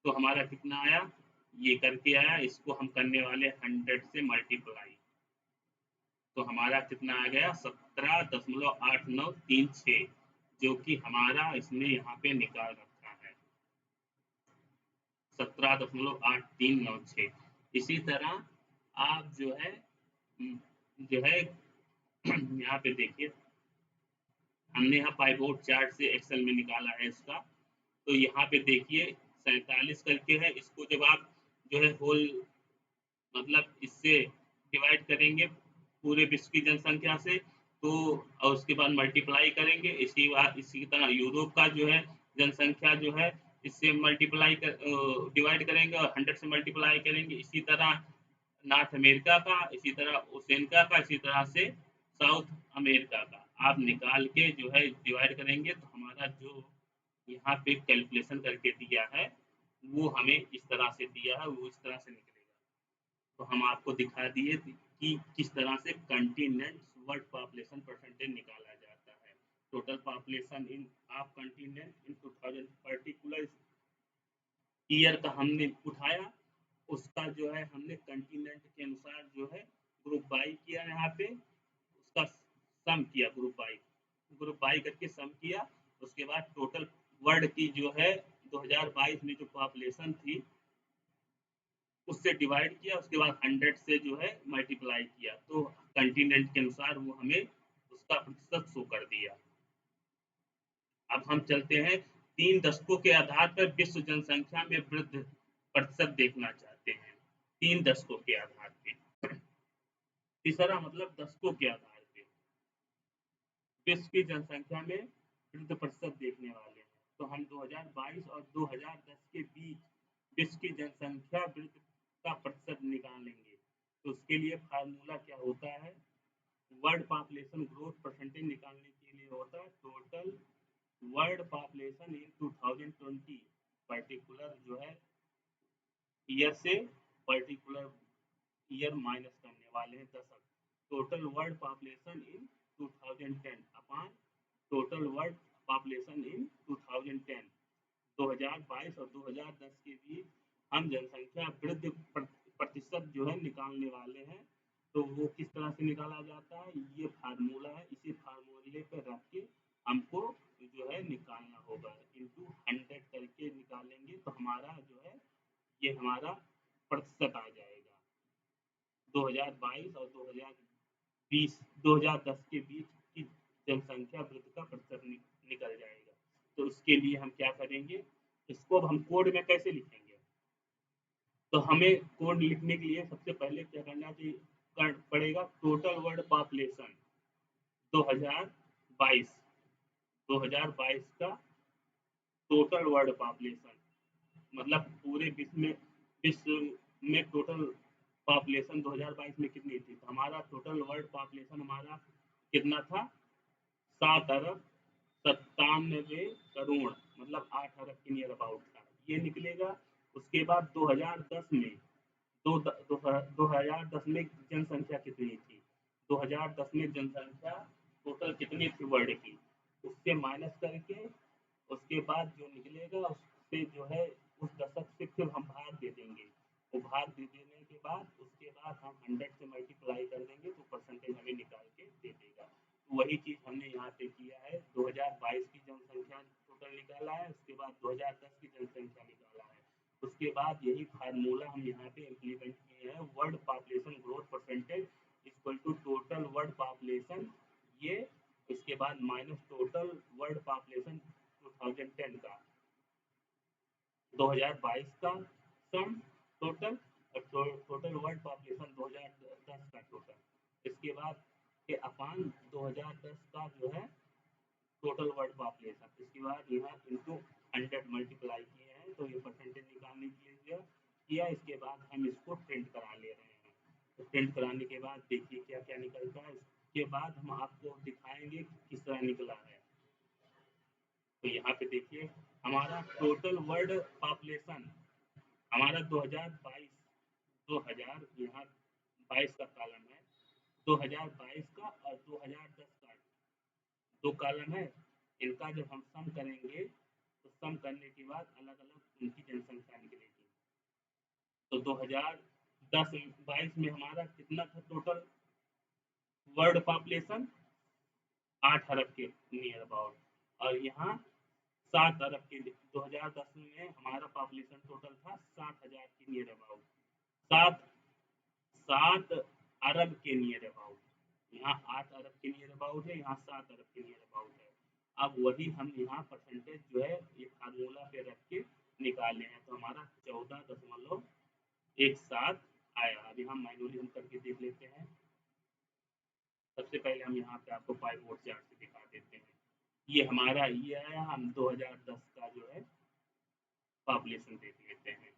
तो हमारा कितना आया, ये करके आया। इसको हम करने वाले 100 से मल्टीप्लाई। तो हमारा कितना आ गया, 17.8936, जो कि हमारा इसमें यहाँ पे निकाल रखा 17.8396। इसी तरह आप जो है यहाँ पे देखिए, हमने यहाँ पाइवोट चार्ट से एक्सेल में निकाला है इसका। तो यहाँ पे देखिए 47 करके है, इसको जब आप जो है होल मतलब इससे डिवाइड करेंगे पूरे विश्व की जनसंख्या से, तो और उसके बाद मल्टीप्लाई करेंगे। इसी तरह यूरोप का जो है जनसंख्या जो है इससे मल्टीप्लाई कर डिवाइड करेंगे और 100 से मल्टीप्लाई करेंगे। इसी तरह नॉर्थ अमेरिका का, इसी तरह ओसेनिका का, इसी तरह से साउथ अमेरिका का आप निकाल के जो है डिवाइड करेंगे, तो हमारा जो यहाँ पे कैलकुलेशन करके दिया है वो हमें इस तरह से दिया है, वो इस तरह से निकलेगा। तो हम आपको दिखा दिए कि किस तरह से कंटिनेंट वर्ल्ड पॉपुलेशन परसेंटेज निकाला जाता है। Total population in of continent in 2000 particular year का हमने उठाया, उसका जो है हमने कंटिनेंट के अनुसार जो है ग्रुप बाई किया, यहाँ पे उसका सम किया, ग्रुप बाई करके सम किया। उसके बाद टोटल वर्ल्ड की जो है 2022 में जो पॉपुलेशन थी उससे डिवाइड किया, उसके बाद 100 से जो है मल्टीप्लाई किया, तो कंटिनेंट के अनुसार वो हमें उसका प्रतिशत शो कर दिया। अब हम चलते हैं 3 दशकों के आधार पर विश्व जनसंख्या में वृद्धि प्रतिशत देखना चाहते हैं, 3 दशकों के आधार पे। तीसरा मतलब दशकों के आधार पे विश्व की जनसंख्या में वृद्धि प्रतिशत देखने वाले हैं। तो हम 2022 और 2010 के बीच विश्व की जनसंख्या वृद्धि का प्रतिशत निकालेंगे। तो उसके लिए फार्मूला क्या होता है, वर्ल्ड पॉपुलेशन ग्रोथ परसेंटेज निकालने के लिए होता है total world population in 2020 particular जो है ईयर से पर्टिकुलर ईयर माइनस करने वाले हैं दशक। Total world population in 2010 upon total world population in 2010। 2022 और 2010 के बीच हम जनसंख्या वृद्धि प्रतिशत जो है निकालने वाले हैं। तो वो किस तरह से निकाला जाता है, ये फार्मूला है, इसी फार्मूले पे रख के हमको जो है निकालना होगा, इंटू 100 करके निकालेंगे तो हमारा जो है ये हमारा प्रतिशत आ जाएगा। 2022 और 2010 के बीच की जनसंख्या वृद्धि का प्रतिशत निकल जाएगा। तो उसके लिए हम क्या करेंगे, इसको हम कोड में कैसे लिखेंगे, तो हमें कोड लिखने के लिए सबसे पहले क्या करना पड़ेगा, टोटल वर्ल्ड पॉपुलेशन 2022 का टोटल वर्ल्ड पॉपुलेशन मतलब पूरे विश्व में टोटल पॉपुलेशन 2022 में कितनी थी, तो हमारा टोटल वर्ल्ड पॉपुलेशन हमारा कितना था, 7 अरब 97 करोड़ मतलब 8 अरब के नियर अबाउट था, ये निकलेगा। उसके बाद 2010 में 2010 में जनसंख्या कितनी थी, 2010 में जनसंख्या टोटल कितनी थी वर्ल्ड की, उससे माइनस करके उसके बाद जो निकलेगा उससे जो है उस दशक से फिर हम भाग दे देंगे, वो भाग दे देने के बाद उसके बाद हम 100 से मल्टीप्लाई कर देंगे तो परसेंटेज हमें निकाल के दे देगा। तो वही चीज़ हमने यहाँ पे किया है, 2022 की जनसंख्या टोटल निकाला है, उसके बाद 2010 की जनसंख्या निकाला है, उसके बाद यही फार्मूला हम यहाँ पे इम्प्लीमेंट किए हैं, world population growth percentage equal to total world population, ये उसके बाद माइनस टोटल वर्ल्ड पॉपुलेशन 2010 का 2022 का सम टोटल और टोटल वर्ल्ड पॉपुलेशन 2010 का टोटल, इसके बाद के अपान 2010 का जो है टोटल वर्ल्ड पॉपुलेशन, इसके बाद यहाँ इंटू 100 मल्टीप्लाई किए हैं, तो ये परसेंटेज निकालने के लिए किया। इसके बाद हम इसको प्रिंट करा ले रहे हैं, तो प्रिंट कराने के बाद देखिए क्या क्या निकलता है, इसके बाद हम आपको दिखाएंगे किस तरह निकला है। तो यहाँ पे देखिए हमारा टोटल वर्ल्ड पॉपुलेशन हमारा 2022 यहाँ 22 का कॉलम है, 2022 का और 2010 का 2 कॉलम है, इनका जब हम सम करेंगे तो सम करने के बाद अलग अलग उनकी जनसंख्या निकलेगी। तो 2010-22 में हमारा कितना था टोटल वर्ल्ड पॉपुलेशन, 8 अरब के नियर अबाउट, और यहाँ 7 अरब के लिए 2010 में हमारा पॉपुलेशन टोटल था 7,000 के नियर अबाउट, 7 7 अरब के नियर अबाउट। यहाँ 8 अरब के नियर अबाउट है, यहाँ 7 अरब के नियर अबाउट है। अब वही हम यहाँ परसेंटेज जो है ये फार्मूला पे रख के निकाले हैं, तो हमारा 14.17 आया। अब यहाँ मैनुअली हम करके देख लेते हैं। सबसे पहले हम यहाँ पे आपको पाई बोर्ड चार्ट से दिखा देते हैं। ये हमारा ये आया, हम 2010 का जो है पॉपुलेशन देख लेते हैं।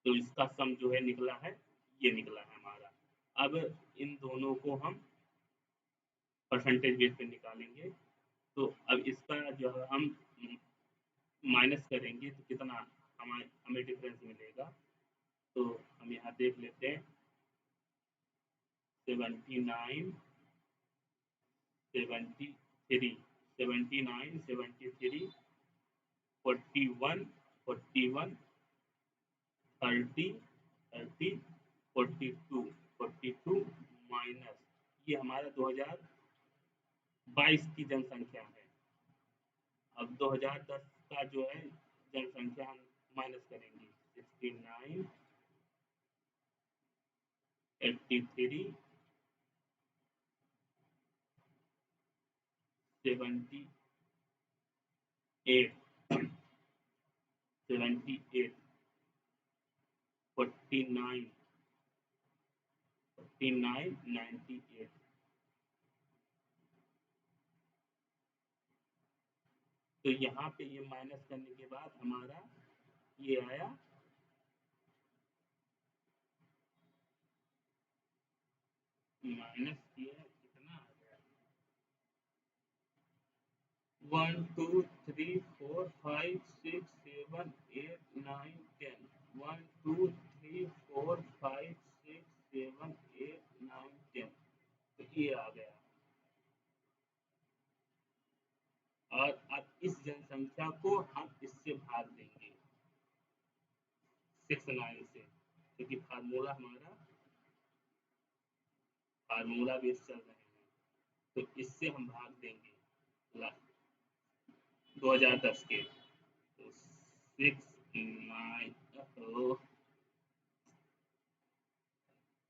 तो इसका सम जो है निकला है, ये निकला है हमारा। अब इन दोनों को हम परसेंटेज बेस पे निकालेंगे। तो अब इसका जो है हम माइनस करेंगे तो कितना हमें डिफरेंस मिलेगा। तो हम यहाँ देख लेते हैं 79 73 79 73 41 41 30 30 42 42 माइनस ये हमारा 2022 की जनसंख्या है। अब 2010 का जो है जनसंख्या हम माइनस करेंगे 69 83 78 78 49 49 98। तो यहाँ पे ये माइनस करने के बाद हमारा ये आया माइनस किया कितना आ गया 1 2 3 4 5 6 7 8 9 10 1 2 3 4 5 6 7 8 9 10। तो ये आ गया। और अब इस जनसंख्या को हम इससे भाग देंगे 69 से, क्योंकि फार्मूला बेस चल रहे हैं। तो इससे हम भाग देंगे 2010 के। तो 69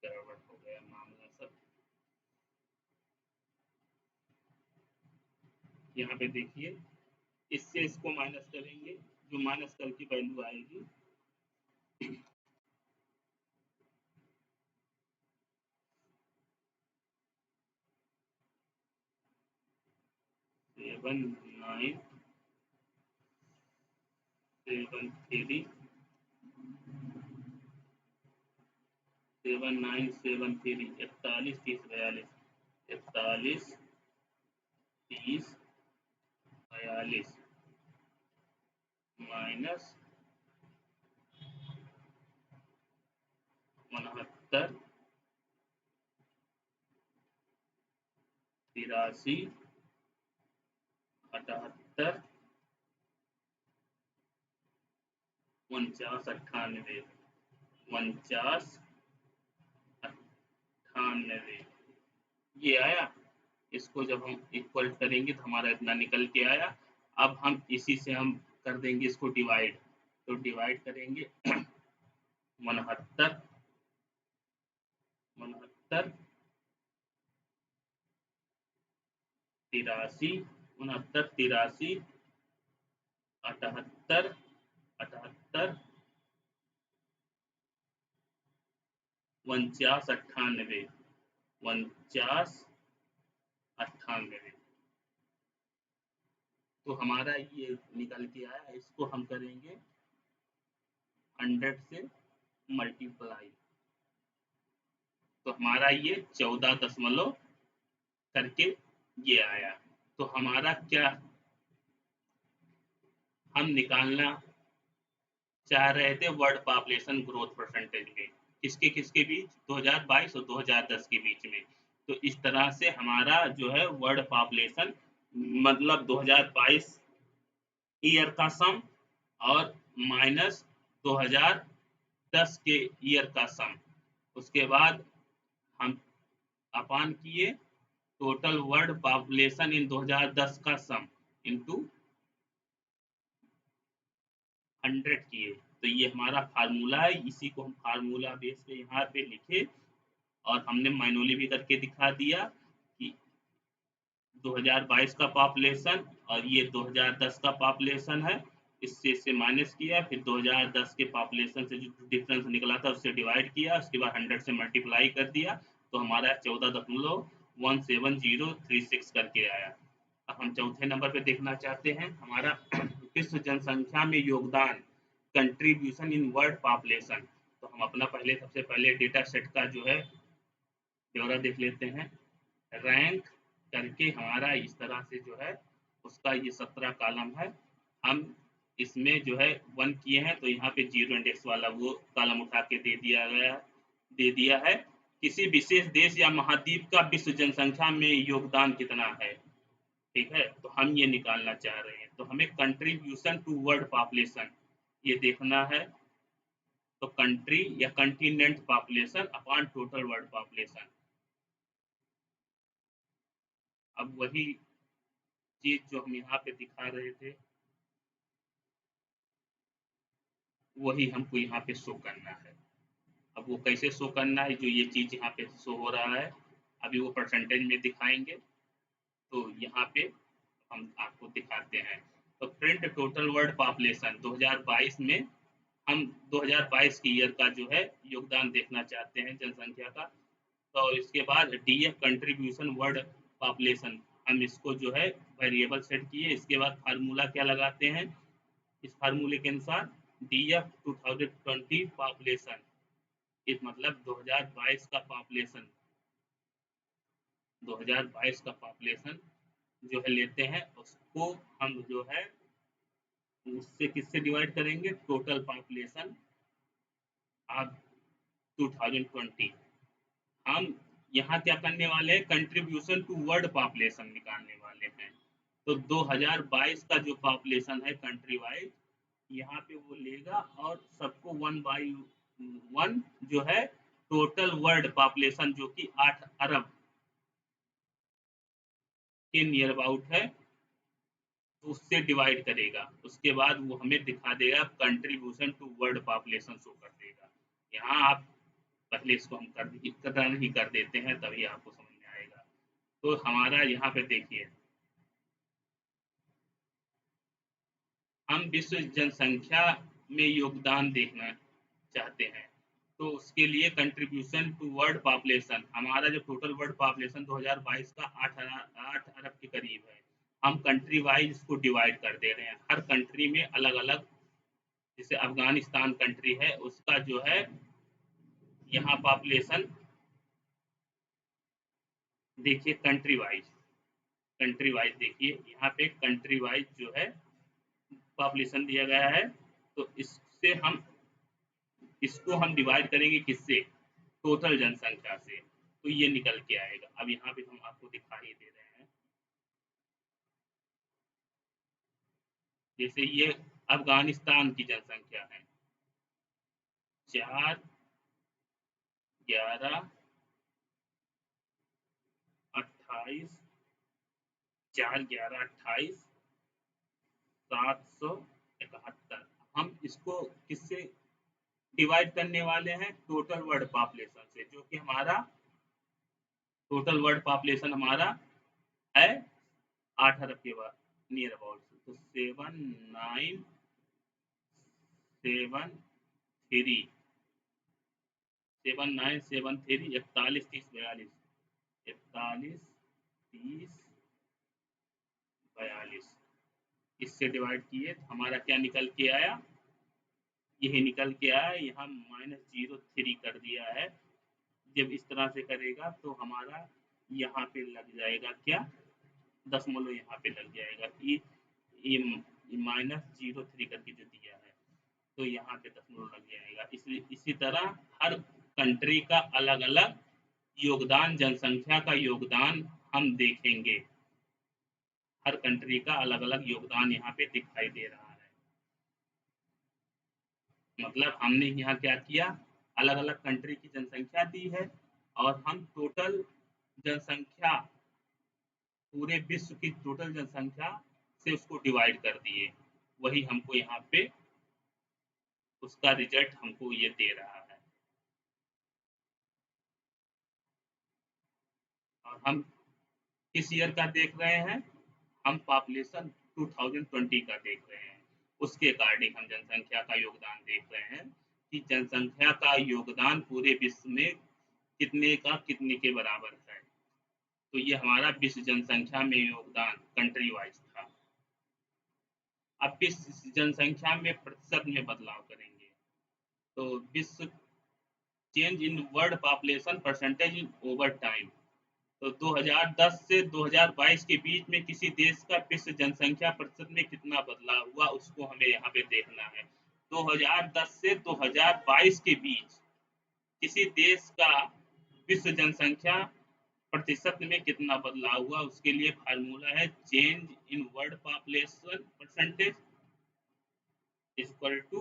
गड़बड़ हो गया मामला सब। यहाँ पे देखिए इससे इसको माइनस करेंगे, जो माइनस करके वैल्यू आएगी 79 73 79 73 41 30 42 41 30 42 माइनस 69 83 78 49 98 49 98 ये आया। इसको जब हम इक्वल करेंगे तो हमारा इतना निकल के आया। अब हम इसी से हम कर देंगे इसको डिवाइड। तो डिवाइड करेंगे 69 69 83 69 83 78 78 49 98 49 98। तो हमारा ये निकल के आया। इसको हम करेंगे 100 से मल्टीप्लाई, तो हमारा ये 14 दशमलव करके ये आया। तो हमारा क्या हम निकालना चाह रहे थे वर्ल्ड पॉपुलेशन ग्रोथ परसेंटेज में, किसके बीच 2022 और 2010 के बीच में। तो इस तरह से हमारा जो है वर्ल्ड पॉपुलेशन मतलब 2022 ईयर का सम और माइनस 2010 के ईयर का सम, उसके बाद हम अपान किए टोटल वर्ल्ड पॉपुलेशन इन 2010 का सम इनटू 100 किए। तो ये हमारा फार्मूला है, इसी को हम फार्मूला बेस पे यहाँ पे लिखे और हमने मैनुअली भी करके दिखा दिया कि 2022 का पॉपुलेशन और ये 2010 का पॉपुलेशन है, इससे माइनस किया, फिर 2010 के पॉपुलेशन से जो डिफरेंस निकला था उससे डिवाइड किया, उसके बाद 100 से मल्टीप्लाई कर दिया, तो हमारा 14.17036 करके आया। अब हम चौथे नंबर पे देखना चाहते हैं हमारा विश्व जनसंख्या में योगदान, कंट्रीब्यूशन इन वर्ल्ड पॉपुलेशन। तो हम अपना सबसे पहले डेटा सेट का जो है ब्यौरा देख लेते हैं। रैंक करके हमारा इस तरह से जो है उसका ये 17 कॉलम है। हम इसमें जो है 1 किए हैं तो यहाँ पे 0 इंडेक्स वाला वो कॉलम उठा के दे दिया है। किसी विशेष देश या महाद्वीप का विश्व जनसंख्या में योगदान कितना है, ठीक है, तो हम ये निकालना चाह रहे हैं। तो हमें कंट्रीब्यूशन टू वर्ल्ड पॉपुलेशन ये देखना है। तो कंट्री या continent population upon total world population. अब वही चीज जो हम यहाँ पे दिखा रहे थे वही हमको यहाँ पे शो करना है। अब वो कैसे शो करना है, जो ये चीज यहाँ पे शो हो रहा है अभी वो परसेंटेज में दिखाएंगे, तो यहाँ पे हम आपको दिखाते हैं। तो प्रिंट टोटल वर्ल्ड पॉपुलेशन 2022 में हम 2022 की ईयर का जो है योगदान देखना चाहते हैं जनसंख्या का। तो इसके बाद डीएफ कंट्रीब्यूशन वर्ल्ड पॉपुलेशन, हम इसको जो है वेरिएबल सेट किए। इसके बाद फार्मूला क्या लगाते हैं, इस फार्मूले के अनुसार डीएफ 2020 पॉपुलेशन, इस मतलब 2022 का पॉपुलेशन, 2022 का पॉपुलेशन जो है लेते हैं, उसको हम जो है उससे किससे डिवाइड करेंगे, टोटल पॉपुलेशन ऑफ 2020। हम यहाँ क्या करने वाले हैं, कंट्रीब्यूशन टू वर्ल्ड पॉपुलेशन निकालने वाले हैं। तो 2022 का जो पॉपुलेशन है कंट्री वाइज यहाँ पे वो लेगा और सबको 1 बाई 1 जो है टोटल वर्ल्ड पॉपुलेशन जो कि 8 अरब के नियर अबाउट है उससे डिवाइड करेगा। उसके बाद वो हमें दिखा देगा contribution to world population show कर देगा। यहाँ आप पहले इसको हम इस तरह नहीं कर देते हैं तभी आपको समझ में आएगा। तो हमारा यहाँ पे देखिए हम विश्व जनसंख्या में योगदान देखना चाहते हैं, तो उसके लिए कंट्रीब्यूशन टू वर्ल्ड पॉपुलेशन, हमारा जो टोटल वर्ल्ड पॉपुलेशन 2022 का 8 अरब के करीब है, हम कंट्री वाइज इसको डिवाइड कर दे रहे हैं। हर कंट्री में अलग अलग, जैसे अफगानिस्तान कंट्री है उसका जो है यहाँ पॉपुलेशन देखिए कंट्री वाइज देखिए यहाँ पे कंट्री वाइज जो है पॉपुलेशन दिया गया है। तो इससे हम इसको हम डिवाइड करेंगे किससे, टोटल जनसंख्या से, तो ये निकल के आएगा। अब यहाँ पे हम आपको दिखाई दे रहे हैं, जैसे ये अफगानिस्तान की जनसंख्या है 4 11 28 4 11 28 771। हम इसको किससे डिवाइड करने वाले हैं, टोटल वर्ल्ड पॉपुलेशन से, जो कि हमारा टोटल वर्ल्ड पॉपुलेशन हमारा है 8 अरब के बाद नियर अबाउट। तो 7973 7973 41 30 42 41 30 42 इससे डिवाइड किए तो हमारा क्या निकल के आया, यही निकल के आया। यहाँ -03 कर दिया है। जब इस तरह से करेगा तो हमारा यहाँ पे लग जाएगा क्या, दशमलव यहाँ पे लग जाएगा ये -03 करके जो दिया है तो यहाँ पे दशमलव लग जाएगा। इसलिए इसी तरह हर कंट्री का अलग अलग योगदान, जनसंख्या का योगदान हम देखेंगे। हर कंट्री का अलग अलग योगदान यहाँ पे दिखाई दे रहा है। मतलब हमने यहाँ क्या किया, अलग अलग कंट्री की जनसंख्या दी है और हम टोटल जनसंख्या, पूरे विश्व की टोटल जनसंख्या से उसको डिवाइड कर दिए। वही हमको यहाँ पे उसका रिजल्ट हमको ये दे रहा है। और हम किस ईयर का देख रहे हैं? हम पॉपुलेशन 2020 का देख रहे हैं। उसके अकॉर्डिंग हम जनसंख्या का योगदान देख रहे हैं कि जनसंख्या का योगदान पूरे विश्व में कितने का कितने के बराबर है। तो ये हमारा विश्व जनसंख्या में योगदान कंट्री वाइज था। अब इस जनसंख्या में प्रतिशत में बदलाव करेंगे तो विश्व change in world population percentage in over time. तो 2010 से 2022 के बीच में किसी देश का विश्व जनसंख्या प्रतिशत में कितना बदलाव हुआ उसको हमें यहाँ पे देखना है। 2010 से 2022 के बीच किसी देश का विश्व जनसंख्या प्रतिशत में कितना बदलाव हुआ उसके लिए फार्मूला है change in world population percentage equal to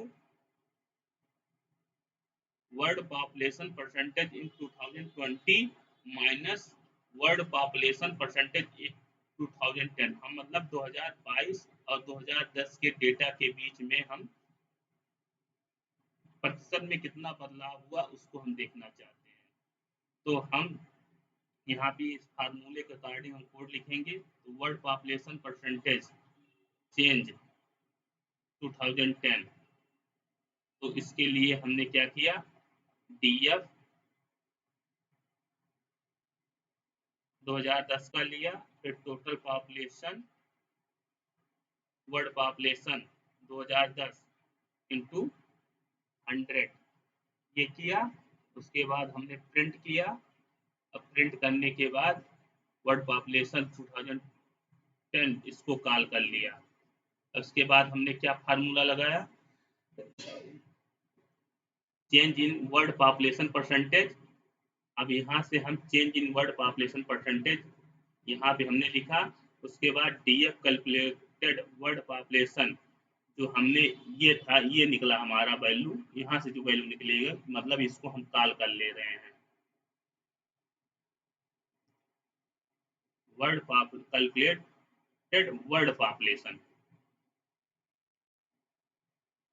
world population percentage in 2020 minus world population percentage in 2010। हम मतलब 2022 और 2010 के डेटा के बीच में हम प्रतिशत में कितना बदलाव हुआ उसको हम देखना चाहते हैं। तो हम यहाँ पे इस फार्मूले के अकॉर्डिंग हम कोड लिखेंगे। तो वर्ल्ड पॉपुलेशन परसेंटेज चेंज 2010। तो इसके लिए हमने क्या किया, DF 2010 का लिया, फिर total population world population 2010 into 100 ये किया। उसके बाद हमने प्रिंट किया। अब प्रिंट करने के बाद वर्ल्ड पॉपुलेशन 2010 इसको कॉल कर लिया। उसके बाद हमने क्या फार्मूला लगाया, change in world population percentage. अब यहाँ से हम change in world population percentage यहाँ पे हमने लिखा। उसके बाद DF कैलकुलेटेड वर्ल्ड पॉपुलेशन जो हमने ये था ये निकला हमारा वैल्यू। यहाँ से जो वैल्यू निकलेगा मतलब इसको हम कॉल कर ले रहे हैं world calculated world population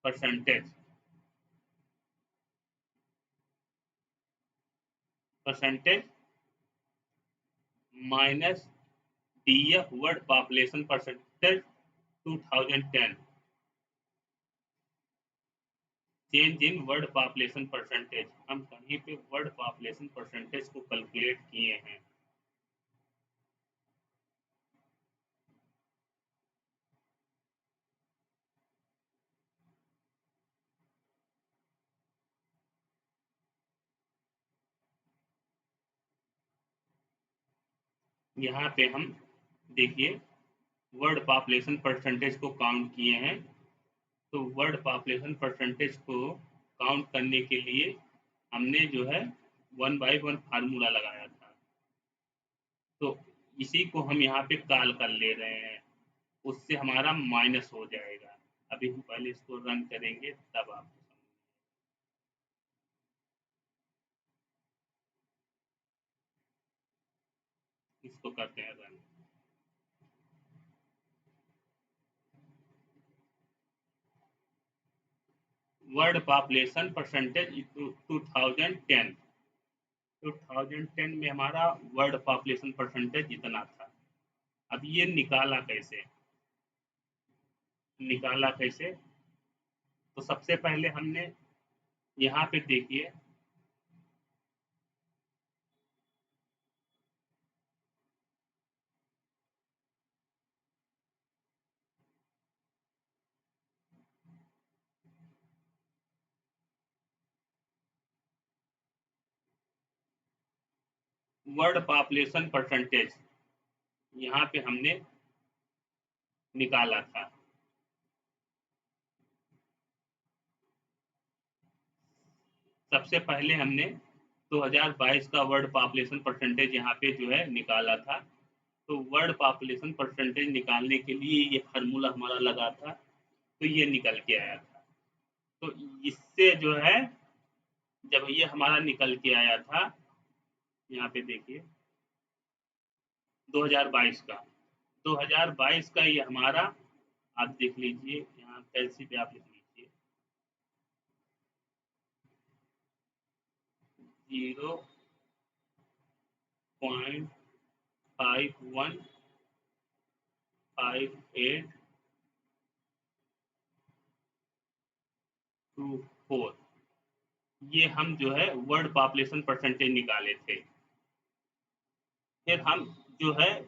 percentage minus DF world population percentage 2010 change in world population percentage. हम कहीं पे वर्ल्ड पॉपुलेशन परसेंटेज को कैलकुलेट किए हैं। यहाँ पे हम देखिए वर्ल्ड पॉपुलेशन परसेंटेज को काउंट किए हैं। तो वर्ल्ड पॉपुलेशन परसेंटेज को काउंट करने के लिए हमने जो है 1 by 1 फार्मूला लगाया था। तो इसी को हम यहाँ पे कॉल कर ले रहे हैं, उससे हमारा माइनस हो जाएगा। अभी हम पहले इसको रन करेंगे तब आप इसको करते हैं रन। वर्ल्ड पॉपुलेशन परसेंटेज 2010 में हमारा वर्ल्ड पॉपुलेशन परसेंटेज इतना था। अब ये निकाला कैसे? तो सबसे पहले हमने यहाँ पे देखिए वर्ल्ड पॉपुलेशन परसेंटेज यहाँ पे हमने निकाला था। सबसे पहले हमने 2022 का वर्ल्ड पॉपुलेशन परसेंटेज यहाँ पे जो है निकाला था। तो वर्ल्ड पॉपुलेशन परसेंटेज निकालने के लिए ये फार्मूला हमारा लगा था, तो ये निकल के आया था। तो इससे जो है जब ये हमारा निकल के आया था, यहाँ पे देखिए 2022 का 2022 का ये हमारा, आप देख लीजिए यहाँ कैलसी पे आप लिख लीजिए 0.515824, ये हम जो है वर्ड पॉपुलेशन परसेंटेज निकाले थे। फिर हम जो है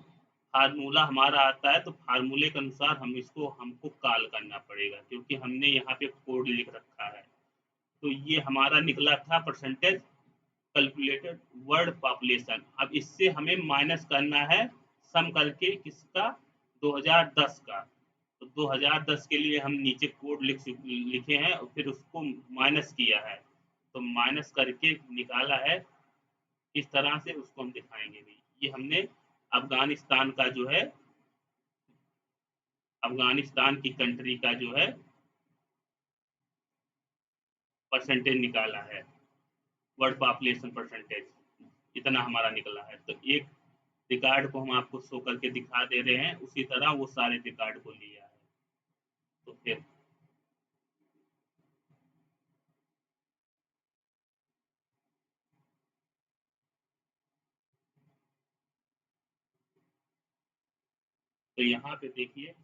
फार्मूला हमारा आता है, तो फार्मूले के अनुसार हमको कॉल करना पड़ेगा, क्योंकि हमने यहाँ पे कोड लिख रखा है। तो ये हमारा निकला था परसेंटेज कैलकुलेटेड वर्ड पॉपुलेशन। अब इससे हमें माइनस करना है सम करके किसका, 2010 का। तो 2010 के लिए हम नीचे कोड लिखे हैं और फिर उसको माइनस किया है, तो माइनस करके निकाला है। इस तरह से उसको हम दिखाएंगे भी। ये हमने अफगानिस्तान का जो है, अफगानिस्तान की कंट्री का जो है परसेंटेज निकाला है, वर्ल्ड पॉपुलेशन परसेंटेज इतना हमारा निकला है। तो एक रिकॉर्ड को हम आपको शो करके दिखा दे रहे हैं, उसी तरह वो सारे रिकॉर्ड को लिया है। तो फिर तो यहाँ पे देखिए,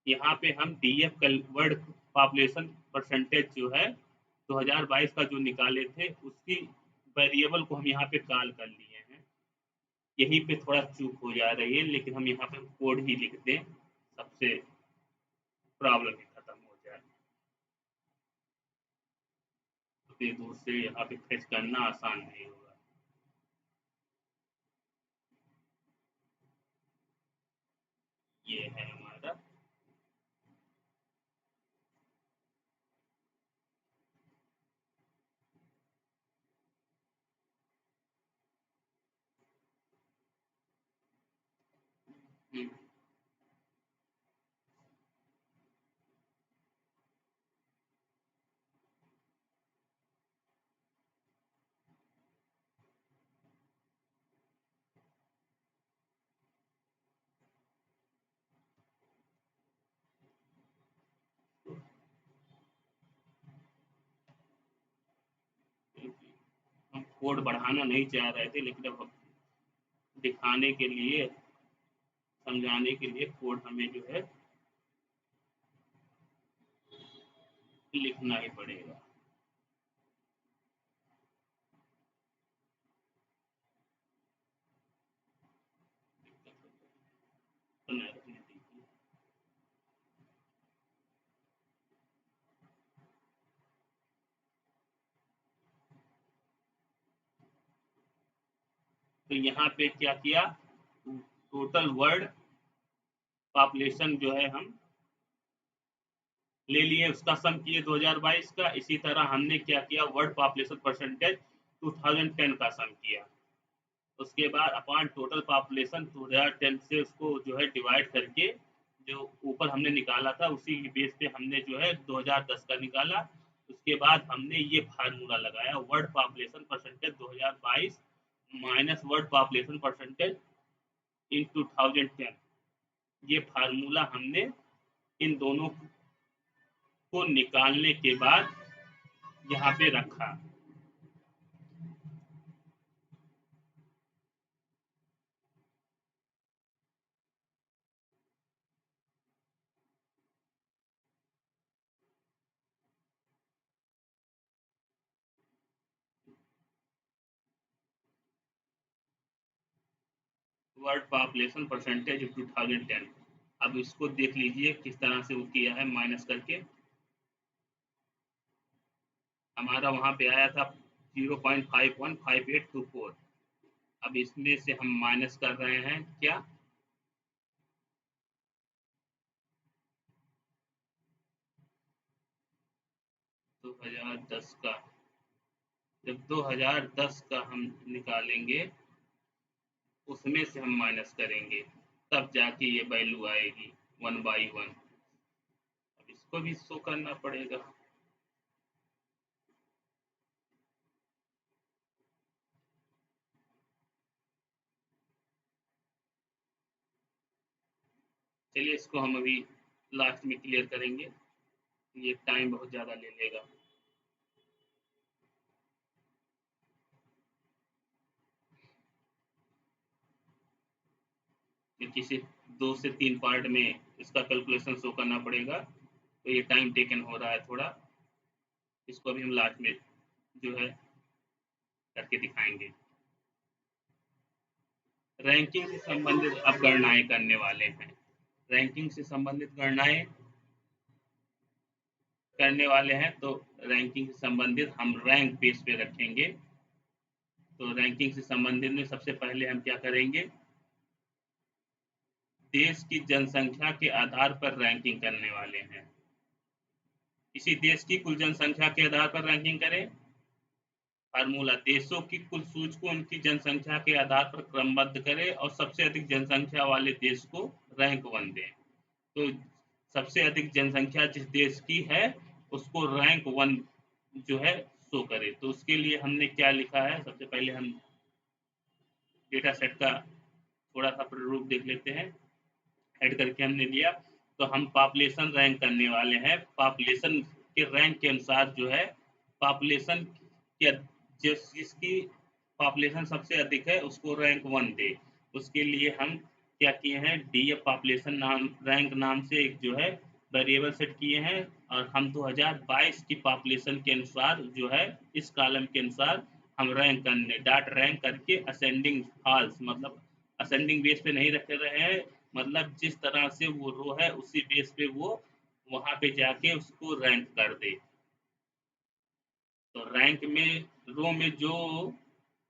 यहाँ पे हम डीएफ वर्ल्ड पॉपुलेशन परसेंटेज जो है 2022 का जो निकाले थे, उसकी वेरिएबल को हम यहाँ पे कॉल कर लिए हैं। यहीं पे थोड़ा चूक हो जा रही है, लेकिन हम यहाँ पे कोड ही लिख दें, सबसे प्रॉब्लम ही खत्म हो जाए। उतनी दूर से यहाँ पे फेच करना आसान नहीं होगा। ये है हमारा, हम कोड बढ़ाना नहीं चाह रहे थे, लेकिन अब दिखाने के लिए, समझाने के लिए कोड हमें जो है लिखना ही पड़ेगा। तो यहाँ पे क्या किया, टोटल वर्ल्ड पॉपुलेशन जो है हम ले लिए, उसका सम किए 2022 का। इसी तरह हमने क्या किया, वर्ल्ड पॉपुलेशन परसेंटेज 2010 का सम किया। उसके बाद अपॉन टोटल पॉपुलेशन 2010 से उसको जो है डिवाइड करके, जो ऊपर हमने निकाला था उसी की बेस पे हमने जो है 2010 का निकाला। उसके बाद हमने ये फार्मूला लगाया, world population percentage 2022 minus world population percentage in 2010। ये फार्मूला हमने इन दोनों को निकालने के बाद यहाँ पे रखा। World population percentage 2010। अब इसको देख लीजिए किस तरह से वो किया है, माइनस करके। हमारा वहां पे आया था 0.515824। अब इसमें से हम माइनस कर रहे हैं क्या, 2010 का। जब 2010 का हम निकालेंगे, उसमें से हम माइनस करेंगे, तब जाके ये वैल्यू आएगी 1/1। अब इसको भी शो करना पड़ेगा। चलिए इसको हम अभी लास्ट में क्लियर करेंगे, ये टाइम बहुत ज़्यादा ले लेगा। किसी 2 से 3 पार्ट में इसका कैलकुलेशन शो करना पड़ेगा, तो ये टाइम टेकन हो रहा है थोड़ा। इसको भी हम लास्ट में जो है करके दिखाएंगे। रैंकिंग से संबंधित अब गणनाएं करने वाले हैं। रैंकिंग से संबंधित गणनाएं करने वाले हैं, तो रैंकिंग से संबंधित हम रैंक बेस पे रखेंगे। तो रैंकिंग से संबंधित में सबसे पहले हम क्या करेंगे, देश की जनसंख्या के आधार पर रैंकिंग करने वाले हैं। किसी देश की कुल जनसंख्या के आधार पर रैंकिंग करें। फार्मूला, देशों की कुल सूची को उनकी जनसंख्या के आधार पर क्रमबद्ध करें और सबसे अधिक जनसंख्या वाले देश को रैंक 1 दें। तो सबसे अधिक जनसंख्या जिस देश की है उसको रैंक 1 जो है शो करे। तो उसके लिए हमने क्या लिखा है, सबसे पहले हम डेटा सेट का थोड़ा सा प्रारूप देख लेते हैं। ऐड करके हमने लिया, तो हम पॉपुलेशन रैंक करने वाले हैं। पॉपुलेशन के रैंक के अनुसार जो है पॉपुलेशन के जिसकी पॉपुलेशन सबसे अधिक है उसको रैंक 1 दे। उसके लिए हम क्या किए हैं, डीएफ पॉपुलेशन नाम रैंक नाम से एक जो है वेरिएबल सेट किए हैं, और हम 2022 की पॉपुलेशन के अनुसार जो है इस कॉलम के अनुसार हम रैंक करने डॉट रैंक करके असेंडिंग फॉल्स, मतलब असेंडिंग बेस पे नहीं रख रहे हैं, मतलब जिस तरह से वो रो है उसी बेस पे वो वहां पे जाके उसको रैंक कर दे। तो रैंक में रो में जो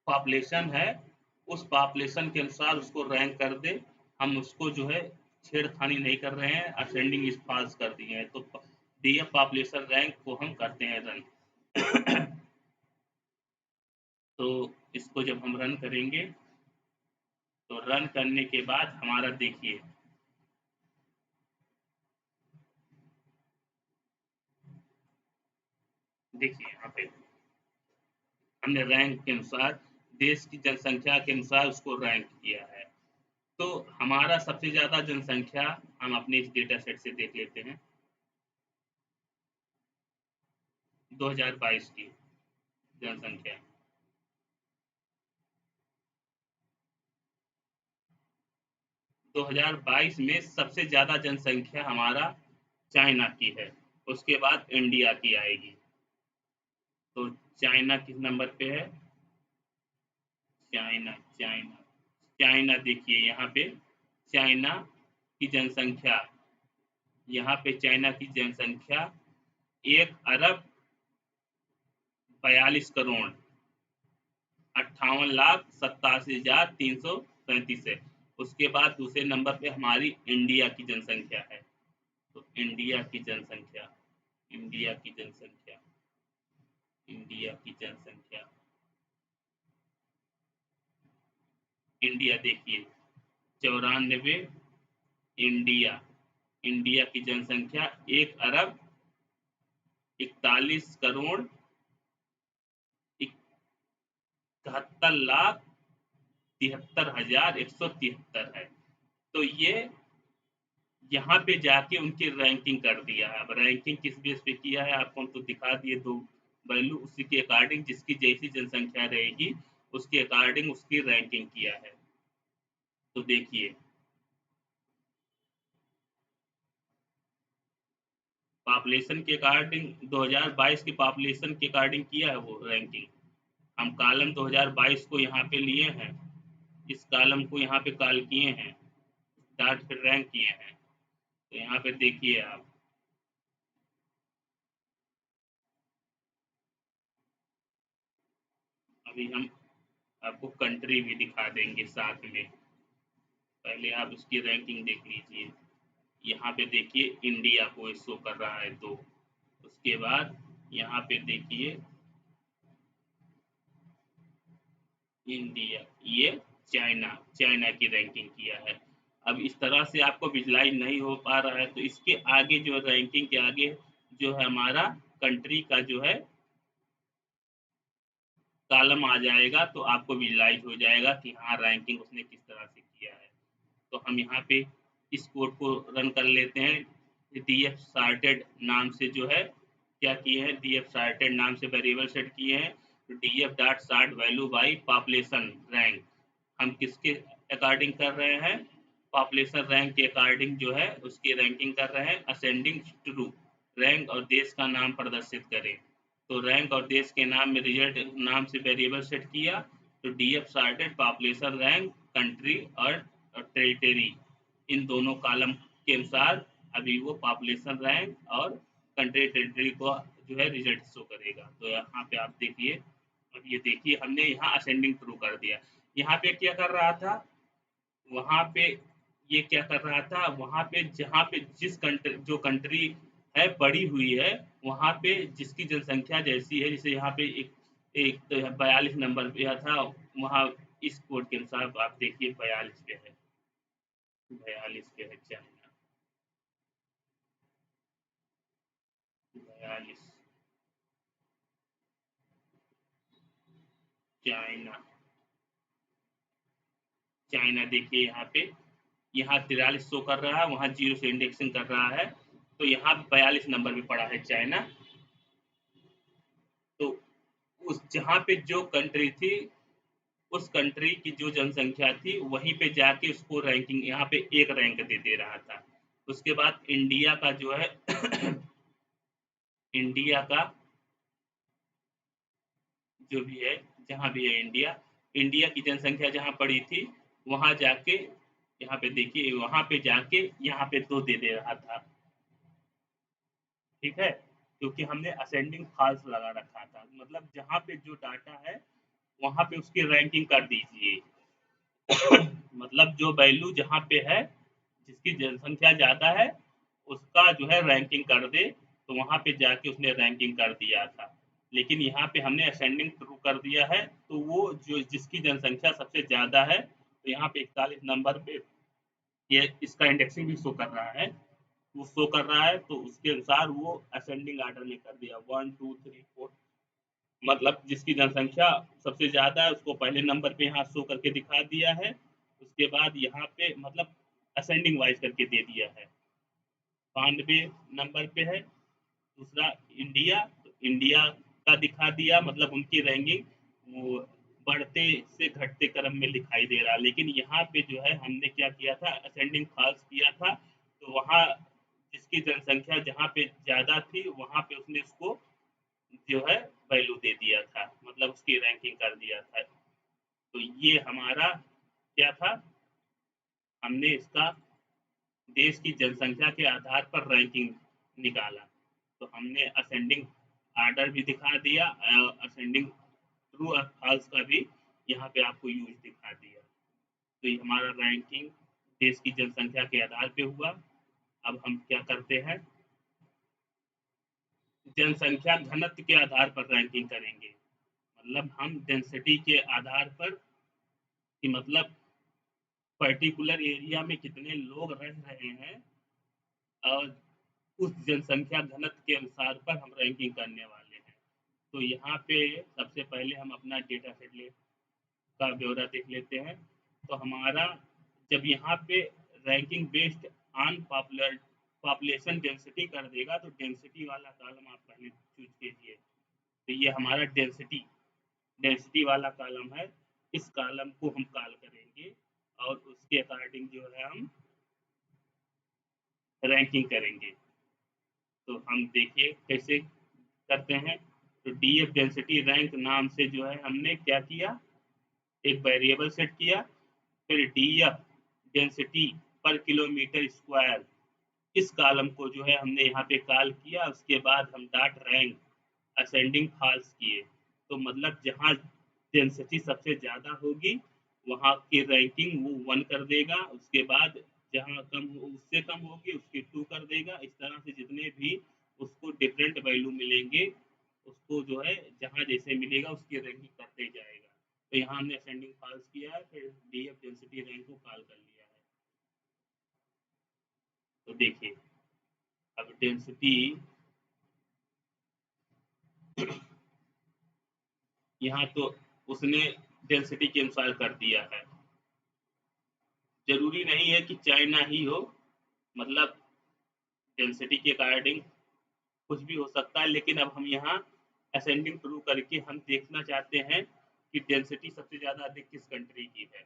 पॉपुलेशन है उस पॉपुलेशन के अनुसार उसको रैंक कर दे। हम उसको जो है छेड़खानी नहीं कर रहे हैं, असेंडिंग इज फॉल्स कर दिए हैं। तो डीएफ पॉपुलेशन रैंक को हम करते हैं रन। तो इसको जब हम रन करेंगे तो रन करने के बाद हमारा देखिए यहाँ पे हमने रैंक के अनुसार देश की जनसंख्या के अनुसार उसको रैंक किया है। तो हमारा सबसे ज्यादा जनसंख्या हम अपने इस डेटा सेट से देख लेते हैं 2022 की जनसंख्या। 2022 में सबसे ज्यादा जनसंख्या हमारा चाइना की है, उसके बाद इंडिया की आएगी। तो चाइना किस नंबर पे है, चाइना चाइना चाइना देखिए यहाँ पे चाइना की जनसंख्या, यहाँ पे चाइना की जनसंख्या 1,42,42,58,87,335 है। उसके बाद दूसरे नंबर पे हमारी इंडिया की जनसंख्या है। तो इंडिया की जनसंख्या, इंडिया की जनसंख्या, इंडिया की जनसंख्या, इंडिया देखिए 94, इंडिया इंडिया की जनसंख्या 1,41,41,73,71,173 है। तो ये यहाँ पे जाके उनकी रैंकिंग कर दिया है। अब रैंकिंग किस बेस पे किया है आपको हम तो दिखा दिए, दो वैल्यू उसी के अकॉर्डिंग जिसकी जैसी जनसंख्या रहेगी उसके अकॉर्डिंग उसकी रैंकिंग किया है। तो देखिए पॉपुलेशन के अकॉर्डिंग 2022 की पॉपुलेशन के अकॉर्डिंग किया है वो रैंकिंग। हम कॉलम 2022 को यहाँ पे लिए हैं, इस कॉलम को यहाँ पे कॉल किए हैं, डॉट फिर रैंक किए हैं। तो यहाँ पे देखिए आप अभी हम आपको कंट्री भी दिखा देंगे साथ में। पहले आप उसकी रैंकिंग देख लीजिए। यहाँ पे देखिए इंडिया को शो कर रहा है 2। उसके बाद यहाँ पे देखिए इंडिया, ये चाइना चाइना की रैंकिंग किया है। अब इस तरह से आपको विजुलाइज नहीं हो पा रहा है तो इसके आगे जो रैंकिंग के आगे जो है हमारा कंट्री का जो है कॉलम आ जाएगा, तो आपको विजुलाइज हो जाएगा कि हाँ रैंकिंग उसने किस तरह से किया है। तो हम यहाँ पे इस कोड को रन कर लेते हैं। डीएफ सॉर्टेड नाम से जो है क्या किए हैं, डीएफ सॉर्टेड नाम से वेरिएबल सेट किए हैं। तो DF dot sort value by population rank हम किसके अकॉर्डिंग कर रहे हैं, पॉपुलेशन रैंक के अकॉर्डिंग जो है उसकी रैंकिंग कर रहे हैं। असेंडिंग ट्रू, रैंक और देश का नाम प्रदर्शित करें। तो रैंक और देश के नाम में रिजल्ट नाम से वेरिएबल सेट किया, तो DF sorted population rank, country और टेरिटरी, इन दोनों कॉलम के अनुसार अभी वो पॉपुलेशन रैंक और कंट्री टेरिटरी को जो है रिजल्ट शो करेगा। तो यहाँ पे आप देखिए, अब ये देखिए हमने यहाँ असेंडिंग ट्रू कर दिया। यहाँ पे क्या कर रहा था, वहां पे ये क्या कर रहा था, वहां पे जहाँ पे जिस कंट्री, जो कंट्री है बड़ी हुई है, वहां पे जिसकी जनसंख्या जैसी है, जैसे यहाँ पे एक एक 42 नंबर पे था, वहाँ इस कोड के अनुसार आप देखिए 42 पे है, 42 पे है चाइना, 42 चाइना, चाइना देखिए यहाँ पे, यहाँ 43 शो कर रहा है, वहाँ 0 से इंडेक्सिंग कर रहा है, तो यहाँ 42 नंबर पे पड़ा है चाइना। तो उस जहाँ पे जो कंट्री थी, उस कंट्री की जो जनसंख्या थी वहीं पे जाके उसको रैंकिंग यहाँ पे एक रैंक दे रहा था। उसके बाद इंडिया का जो है इंडिया का जो भी है, जहाँ भी है इंडिया, इंडिया की जनसंख्या जहाँ पड़ी थी वहां जाके, यहाँ पे देखिए वहां पे जाके यहाँ पे 2 दे रहा था, ठीक है, क्योंकि हमने असेंडिंग फॉल्स लगा रखा था, मतलब जहाँ पे जो डाटा है वहां पे उसकी रैंकिंग कर दीजिए। मतलब जो वैल्यू जहाँ पे है, जिसकी जनसंख्या ज़्यादा है, उसका जो है रैंकिंग कर दे, तो वहाँ पे जाके उसने रैंकिंग कर दिया था। लेकिन यहाँ पे हमने असेंडिंग ट्रू कर दिया है, तो वो जो जिसकी जनसंख्या सबसे ज़्यादा है, तो यहाँ पे 41 नंबर पे ये इसका इंडेक्सिंग भी शो कर रहा है, वो शो कर रहा है, तो उसके अनुसार वो असेंडिंग ऑर्डर में कर दिया 1 2 3 4, मतलब जिसकी जनसंख्या सबसे ज़्यादा है उसको पहले नंबर पे यहाँ शो करके दिखा दिया है, उसके बाद यहाँ पे मतलब असेंडिंग वाइज करके दे दिया है। 92 नंबर पे है दूसरा इंडिया, तो इंडिया का दिखा दिया, मतलब उनकी रैंकिंग वो बढ़ते से घटते क्रम में दिखाई दे रहा, लेकिन यहाँ पे जो है हमने क्या किया था, असेंडिंग फॉल्स किया था, तो वहाँ जिसकी जनसंख्या जहाँ पे ज़्यादा थी वहाँ पे उसने उसको जो है वैल्यू दे दिया था, मतलब उसकी रैंकिंग कर दिया था। तो ये हमारा क्या था, हमने इसका देश की जनसंख्या के आधार पर रैंकिंग निकाला, तो हमने असेंडिंग आर्डर भी दिखा दिया, असेंडिंग ट्रू और फॉल्स का भी यहाँ पे आपको यूज दिखा दिया। तो ये हमारा रैंकिंग देश की जनसंख्या के आधार पे हुआ। अब हम क्या करते हैं, जनसंख्या घनत्व के आधार पर रैंकिंग करेंगे, मतलब हम डेंसिटी के आधार पर, कि मतलब पर्टिकुलर एरिया में कितने लोग रह रहे हैं, और उस जनसंख्या घनत्व के अनुसार पर हम रैंकिंग करने वाले हैं। तो यहाँ पे सबसे पहले हम अपना डेटा सेट का ब्यौरा देख लेते हैं। तो हमारा जब यहाँ पे ranking based on population density कर देगा, तो डेंसिटी वाला कॉलम आप पहले चूज कीजिए। तो ये हमारा डेंसिटी वाला कॉलम है, इस कॉलम को हम कॉल करेंगे और उसके अकॉर्डिंग जो है हम रैंकिंग करेंगे। तो हम देखिए कैसे करते हैं। तो डीएफ डेंसिटी रैंक नाम से जो है हमने क्या किया, एक वेरिएबल सेट किया, फिर डीएफ डेंसिटी पर किलोमीटर स्क्वायर, इस कॉलम को जो है हमने यहाँ पे कॉल किया, उसके बाद हम डॉट रैंक असेंडिंग फॉल्स किए, तो मतलब जहाँ डेंसिटी सबसे ज़्यादा होगी वहाँ की रैंकिंग वो 1 कर देगा, उसके बाद जहाँ कम उससे कम होगी उसकी 2 कर देगा, इस तरह से जितने भी उसको डिफरेंट वैल्यू मिलेंगे उसको जो है जहाँ जैसे मिलेगा उसकी रैंकिंग करते जाएगा। तो यहाँ हमने असेंडिंग फॉल्स किया है, फिर डीएफ डेंसिटी रैंक को कॉल कर लिया है। तो देखिए अब डेंसिटी यहाँ तो उसने डेंसिटी के अनुसार कर दिया है, जरूरी नहीं है कि चाइना ही हो, मतलब डेंसिटी के अकॉर्डिंग कुछ भी हो सकता है, लेकिन अब हम यहाँ असेंडिंग थ्रू करके हम देखना चाहते हैं कि डेंसिटी सबसे ज़्यादा अधिक किस कंट्री की है।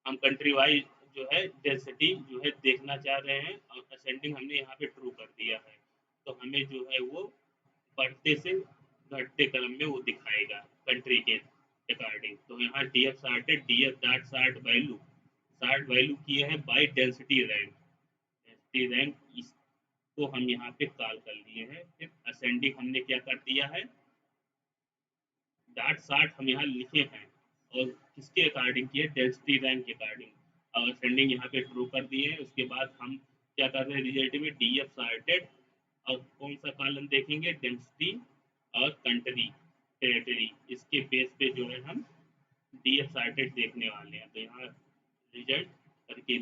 हम कंट्री वाइज जो है डेंसिटी जो है देखना चाह रहे हैं और असेंडिंग हमने यहाँ पे ट्रू कर दिया है, तो हमें जो है वो बढ़ते से घटते क्रम में वो दिखाएगा कंट्री के अकॉर्डिंग। तो यहाँ D F sorted D F dot sort value किए हैं बाई डेंसिटी रैंक इसको हम यहाँ पे कॉल कर लिए हैं। फिर असेंडिंग हमने क्या कर दिया है, डॉट सार्ट हम यहाँ लिखे हैं और किसके अकॉर्डिंग किए, डेंसिटी रैंक के अकॉर्डिंग। और असेंडिंग यहाँ पे ट्रू कर दिए हैं। उसके बाद हम क्या कर रहे हैं, रिजल्ट में डी एफ सार्टेड और कौन सा कॉलम देखेंगे, डेंसिटी और कंट्री टेरिटरी, इसके बेस पे जो है हम डी एफ सार्टेड देखने वाले हैं। तो यहाँ रिजल्ट करके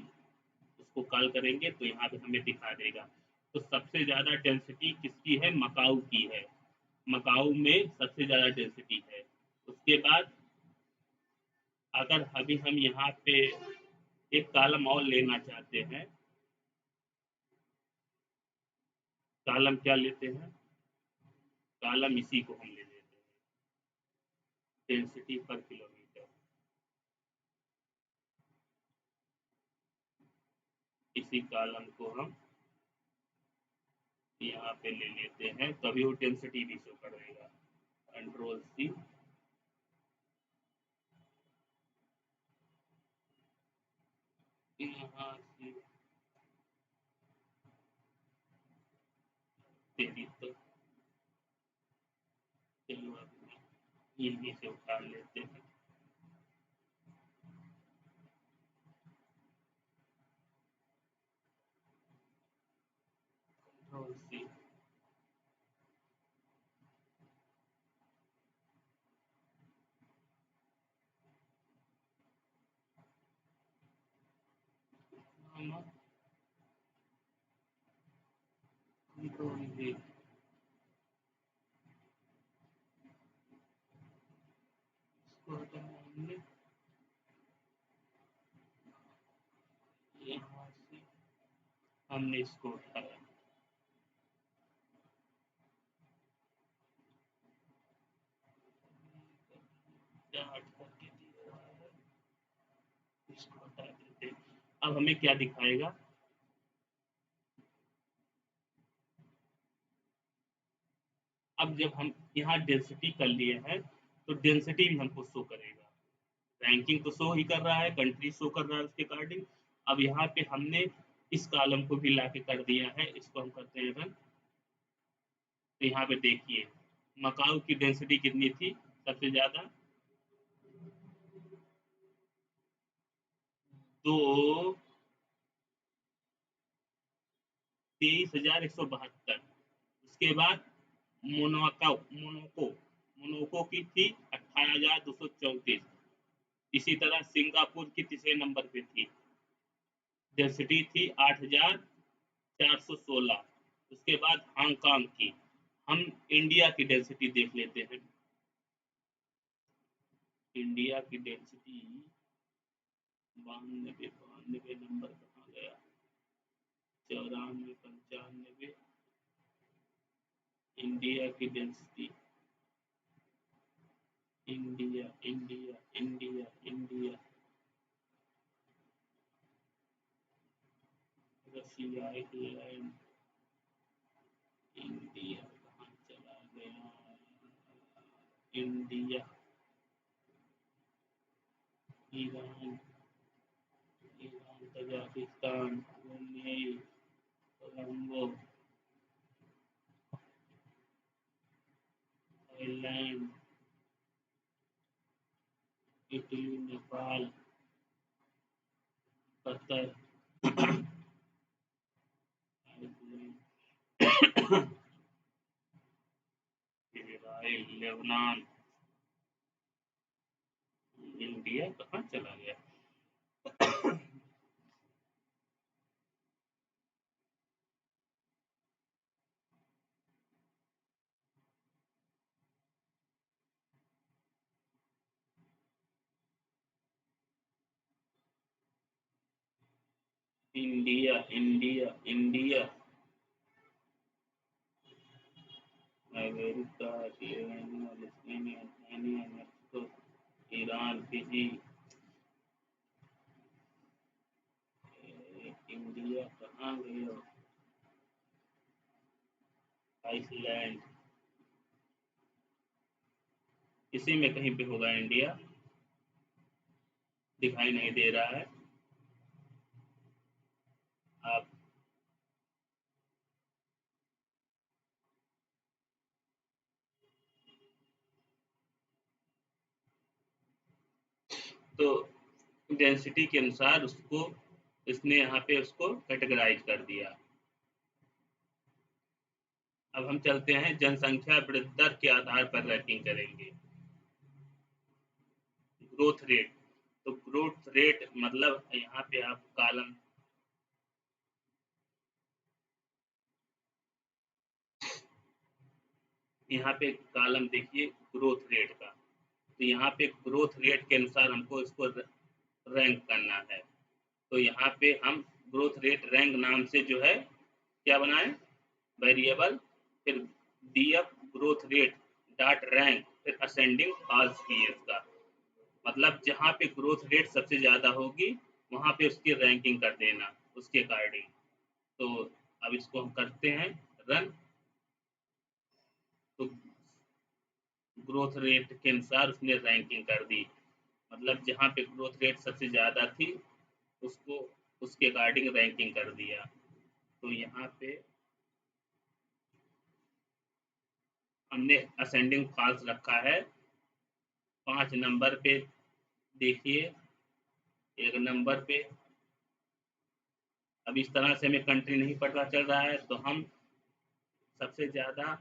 उसको कॉल करेंगे तो यहाँ पे हमें दिखा देगा। तो सबसे ज़्यादा डेंसिटी किसकी है, मकाऊ की है, मकाऊ में सबसे ज़्यादा डेंसिटी है। उसके बाद अगर अभी हम यहाँ पे एक कॉलम और लेना चाहते हैं, कॉलम क्या लेते हैं, कॉलम इसी को हम ले लेते हैं, डेंसिटी पर किलोमीटर। इसी कॉलम को हम यहाँ पे ले लेते हैं, तभी वो डेंसिटी भी शो करेगा। कंट्रोल सी, यहाँ से तेरी तो चलो यहीं से उठा लेते हैं। कंट्रोल सी, कंट्रोल वी, इसको हमने यहाँ से हमने इसको उठाया, हट करके दिया है, इसको हटा देते हैं। अब हमें क्या दिखाएगा, अब जब हम यहाँ डेंसिटी कर लिए हैं तो डेंसिटी भी हमको शो करेगा। रैंकिंग तो शो ही कर रहा है, कंट्री शो कर रहा है उसके अकॉर्डिंग। अब यहाँ पे हमने इस कॉलम को भी ला के कर दिया है, इसको हम करते हैं रन। तो यहाँ पे देखिए मकाऊ की डेंसिटी कितनी थी सबसे ज्यादा, 23,172। उसके बाद मोनाको की थी 18,234। इसी तरह सिंगापुर की तीसरे नंबर पे थी, डेंसिटी थी 8,416। उसके बाद हांगकांग की, हम इंडिया की डेंसिटी देख लेते हैं। इंडिया की डेंसिटी 92 नंबर कहाँ गया, 94 95। इंडिया की density, India India India India, Russia England, India कहाँ चला गया, India, Iran, Iran Tajikistan, Brunei, Colombo, Thailand, Italy, Nepal, Qatar, Israel, Lebanon. India कहाँ चला गया, India India India, America, Mexico, Iran, Fiji, India कहाँ गए हो? आइसलैंड, इसी में कहीं पे होगा इंडिया, दिखाई नहीं दे रहा है। आप तो डेंसिटी के अनुसार उसको इसने यहाँ पे उसको कैटेगराइज कर दिया। अब हम चलते हैं जनसंख्या वृद्धि दर के आधार पर रैंकिंग करेंगे। ग्रोथ रेट, तो ग्रोथ रेट मतलब यहाँ पे आप कॉलम, यहाँ पे कॉलम देखिए ग्रोथ रेट का, तो यहाँ पे ग्रोथ रेट के अनुसार हमको इसको रैंक करना है। तो यहाँ पे हम ग्रोथ रेट रैंक नाम से जो है क्या बनाए, वेरिएबल, फिर df growth rate dot rank, फिर असेंडिंग फॉल्स की है इसका, मतलब जहाँ पे ग्रोथ रेट सबसे ज़्यादा होगी वहाँ पे उसकी रैंकिंग कर देना उसके अकॉर्डिंग। तो अब इसको हम करते हैं रन, तो ग्रोथ रेट के अनुसार उसने रैंकिंग कर दी, मतलब जहाँ पे ग्रोथ रेट सबसे ज़्यादा थी उसको उसके अकॉर्डिंग रैंकिंग कर दिया। तो यहाँ पे हमने असेंडिंग फॉल्स रखा है 5 नंबर पे, देखिए 1 नंबर पे। अब इस तरह से हमें कंट्री नहीं पता चल रहा है, तो हम सबसे ज़्यादा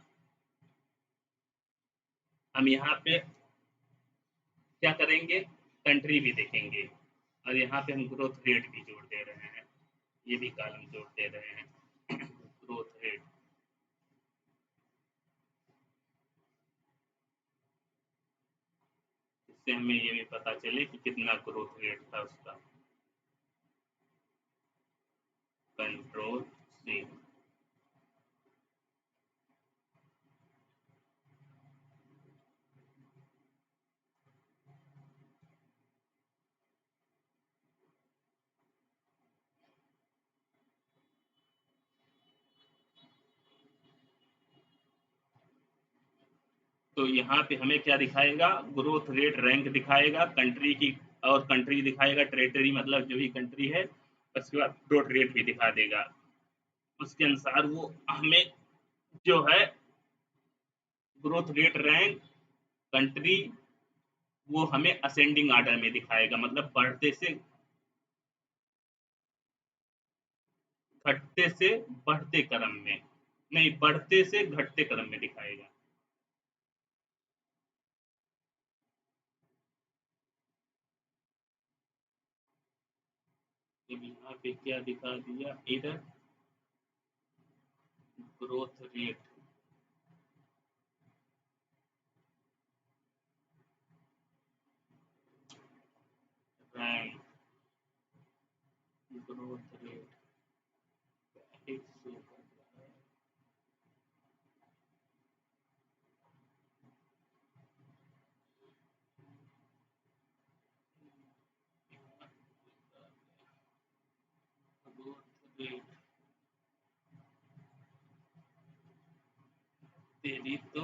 हम यहाँ पे क्या करेंगे, कंट्री भी देखेंगे, और यहाँ पे हम ग्रोथ रेट भी जोड़ दे रहे हैं, ये भी कॉलम जोड़ दे रहे हैं ग्रोथ रेट। इससे हमें ये भी पता चले कि कितना ग्रोथ रेट था उसका। कंट्रोल सी, तो यहाँ पे हमें क्या दिखाएगा, ग्रोथ रेट रैंक दिखाएगा कंट्री की, और कंट्री दिखाएगा टेरिटरी, मतलब जो भी कंट्री है, उसके बाद ग्रोथ रेट भी दिखा देगा। उसके अनुसार वो हमें जो है ग्रोथ रेट रैंक कंट्री वो हमें असेंडिंग ऑर्डर में दिखाएगा, मतलब बढ़ते से घटते से बढ़ते क्रम में, नहीं बढ़ते से घटते क्रम में दिखाएगा। तो यहाँ पे क्या दिखा दिया, इधर growth rate rank, growth rate एक सौ, ग्रोथ रेट तेरी तो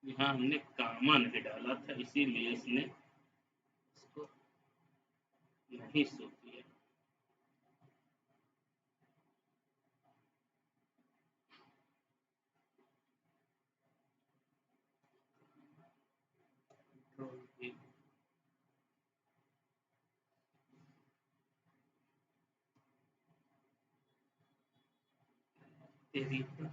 यहाँ हमने कामा नहीं डाला था, इसीलिए इसने इसको नहीं शो किया। तेरी तो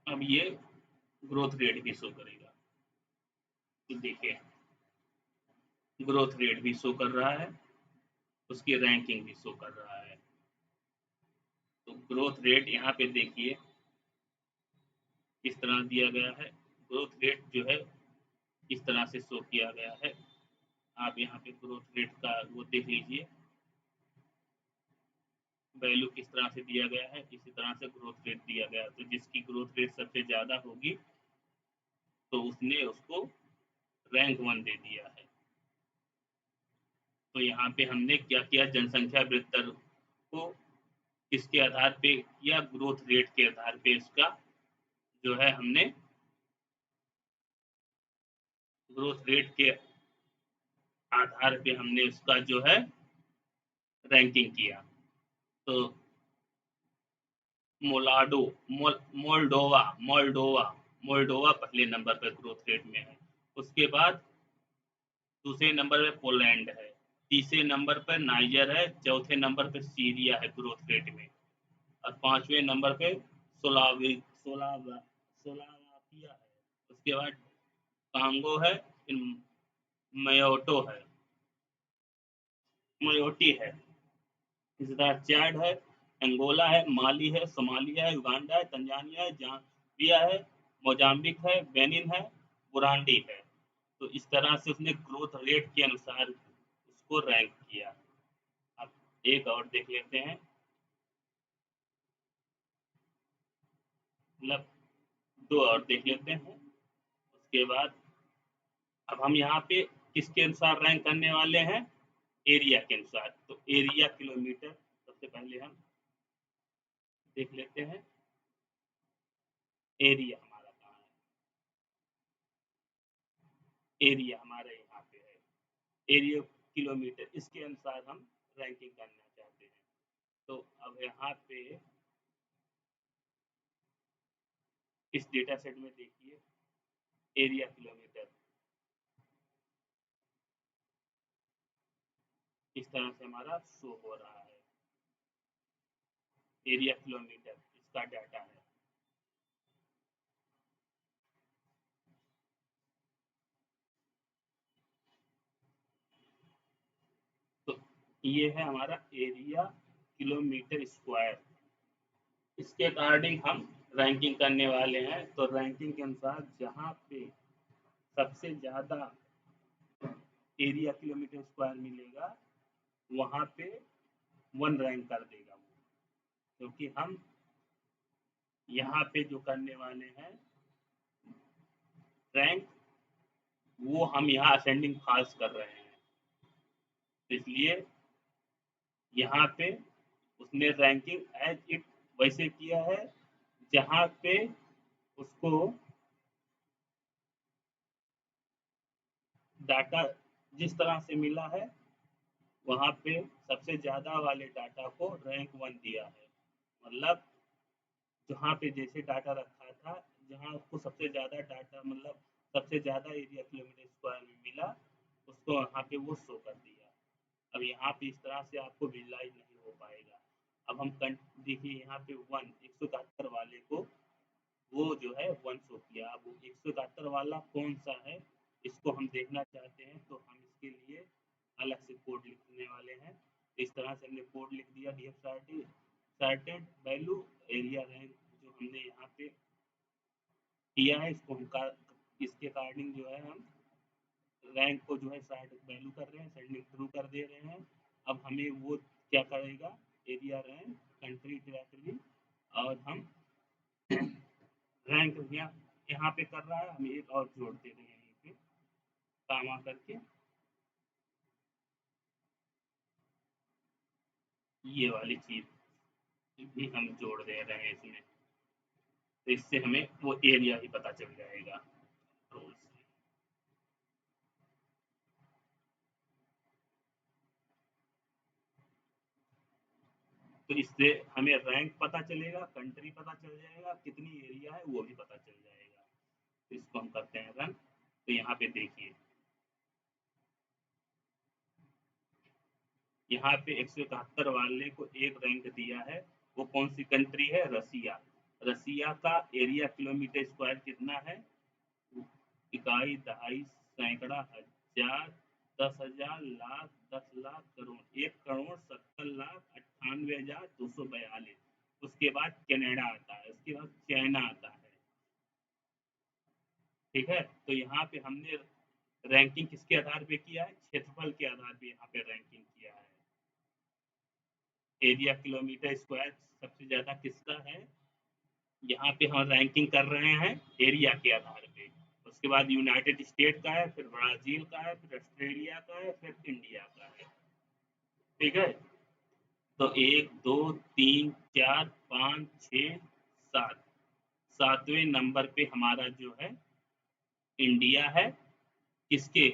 अब ये ग्रोथ रेट भी शो करेगा, तो देखिए ग्रोथ रेट भी शो कर रहा है, उसकी रैंकिंग भी शो कर रहा है। तो ग्रोथ रेट यहाँ पे देखिए इस तरह दिया गया है। ग्रोथ रेट जो है इस तरह से शो किया गया है। आप यहाँ पे ग्रोथ रेट का वो देख लीजिए, वैल्यू किस तरह से दिया गया है, इसी तरह से ग्रोथ रेट दिया गया है। तो जिसकी ग्रोथ रेट सबसे ज़्यादा होगी तो उसने उसको रैंक 1 दे दिया है। तो यहाँ पे हमने क्या किया, जनसंख्या वृद्धि दर को किसके आधार पे किया, ग्रोथ रेट के आधार पे इसका जो है हमने ग्रोथ रेट के आधार पे हमने उसका जो है रैंकिंग किया। तो मोलाडो मोल्डोवा मोल्डोवा मोल्डोवा पहले नंबर पर ग्रोथ रेट में है। उसके बाद दूसरे नंबर पे पोलैंड है, तीसरे नंबर पर नाइजर है, चौथे नंबर पर सीरिया है ग्रोथ रेट में, और पांचवें नंबर पे सोलावाकिया है। उसके बाद कांगो है, फिर मयोटो है, मयोटी है, इसी तरह चैड है, अंगोला है, माली है, सोमालिया है, युगांडा है, तंजानिया है, जाम्बिया है, मोजाम्बिक है, बेनिन है, बुरांडी है। तो इस तरह से उसने ग्रोथ रेट के अनुसार उसको रैंक किया। अब एक और देख लेते हैं, मतलब दो और देख लेते हैं। उसके बाद अब हम यहाँ पे किसके अनुसार रैंक करने वाले हैं, एरिया के अनुसार। तो एरिया किलोमीटर सबसे पहले हम देख लेते हैं, एरिया हमारा कहाँ है, एरिया हमारे यहाँ पे है, एरिया किलोमीटर, इसके अनुसार हम रैंकिंग करना चाहते हैं। तो अब यहाँ पे इस डेटा सेट में देखिए, एरिया किलोमीटर इस तरह से हमारा शो हो रहा है, एरिया किलोमीटर इसका डाटा है। तो ये है हमारा एरिया किलोमीटर स्क्वायर, इसके अकॉर्डिंग हम रैंकिंग करने वाले हैं। तो रैंकिंग के अनुसार जहाँ पे सबसे ज़्यादा एरिया किलोमीटर स्क्वायर मिलेगा वहाँ पे 1 रैंक कर देगा वो, क्योंकि हम यहाँ पे जो करने वाले हैं रैंक, वो हम यहाँ असेंडिंग फास्ट कर रहे हैं, इसलिए यहाँ पे उसने रैंकिंग एज इट वैसे किया है जहाँ पे उसको डाटा जिस तरह से मिला है वहाँ पे सबसे ज़्यादा वाले डाटा को रैंक 1 दिया है। मतलब जहाँ पे जैसे डाटा रखा था, जहाँ उसको सबसे ज़्यादा डाटा मतलब सबसे ज़्यादा एरिया किलोमीटर स्क्वायर में मिला, उसको वहाँ पे वो शो कर दिया। अब यहाँ पे इस तरह से आपको विजुलाइज नहीं हो पाएगा। अब हम देखिए यहाँ पे 171 वाले को वो जो है 1 शो किया। अब 171 वाला कौन सा है, इसको हम देखना चाहते हैं, तो हम इसके लिए अलग से कोड लिखने वाले हैं। इस तरह से हमने कोड लिख दिया, D F sorted value area rank जो हमने यहाँ पे किया है, इसको हम इसके अकॉर्डिंग जो है हम रैंक को जो है साइड वैल्यू कर रहे हैं, सेंडिंग थ्रू कर दे रहे हैं। अब हमें वो क्या करेगा, एरिया रैंक कंट्री डायरेक्टली, और हम रैंक यहाँ पे कर रहा है, हम एक और जोड़ दे रहे हैं यहीं पे काम आ करके, ये वाली चीज भी हम जोड़ दे रहे हैं इसमें। तो इससे हमें वो एरिया ही पता चल जाएगा रोल से। तो इससे हमें रैंक पता चलेगा, कंट्री पता चल जाएगा, कितनी एरिया है वो भी पता चल जाएगा। तो इसको हम करते हैं रन। तो यहाँ पे देखिए, यहाँ पे 171 वाले को एक रैंक दिया है। वो कौन सी कंट्री है, रसिया। रसिया का एरिया किलोमीटर स्क्वायर कितना है, इकाई, दहाई, सैकड़ा, हजार, 10,000, लाख, 10 लाख, करोड़, 1,70,98,242। उसके बाद कनाडा आता है, उसके बाद चाइना आता है, ठीक है, तो यहाँ पे हमने रैंकिंग किसके आधार पे किया है, क्षेत्रफल के आधार पे यहाँ पे रैंकिंग किया है। एरिया किलोमीटर स्क्वायर सबसे ज्यादा किसका है, यहाँ पे हम रैंकिंग कर रहे हैं एरिया के आधार पे। उसके बाद यूनाइटेड स्टेट का है, फिर ब्राजील का है, फिर ऑस्ट्रेलिया का है, फिर इंडिया का है। ठीक है, तो 1 2 3 4 5 6 7, 7वें नंबर पे हमारा जो है इंडिया है। किसके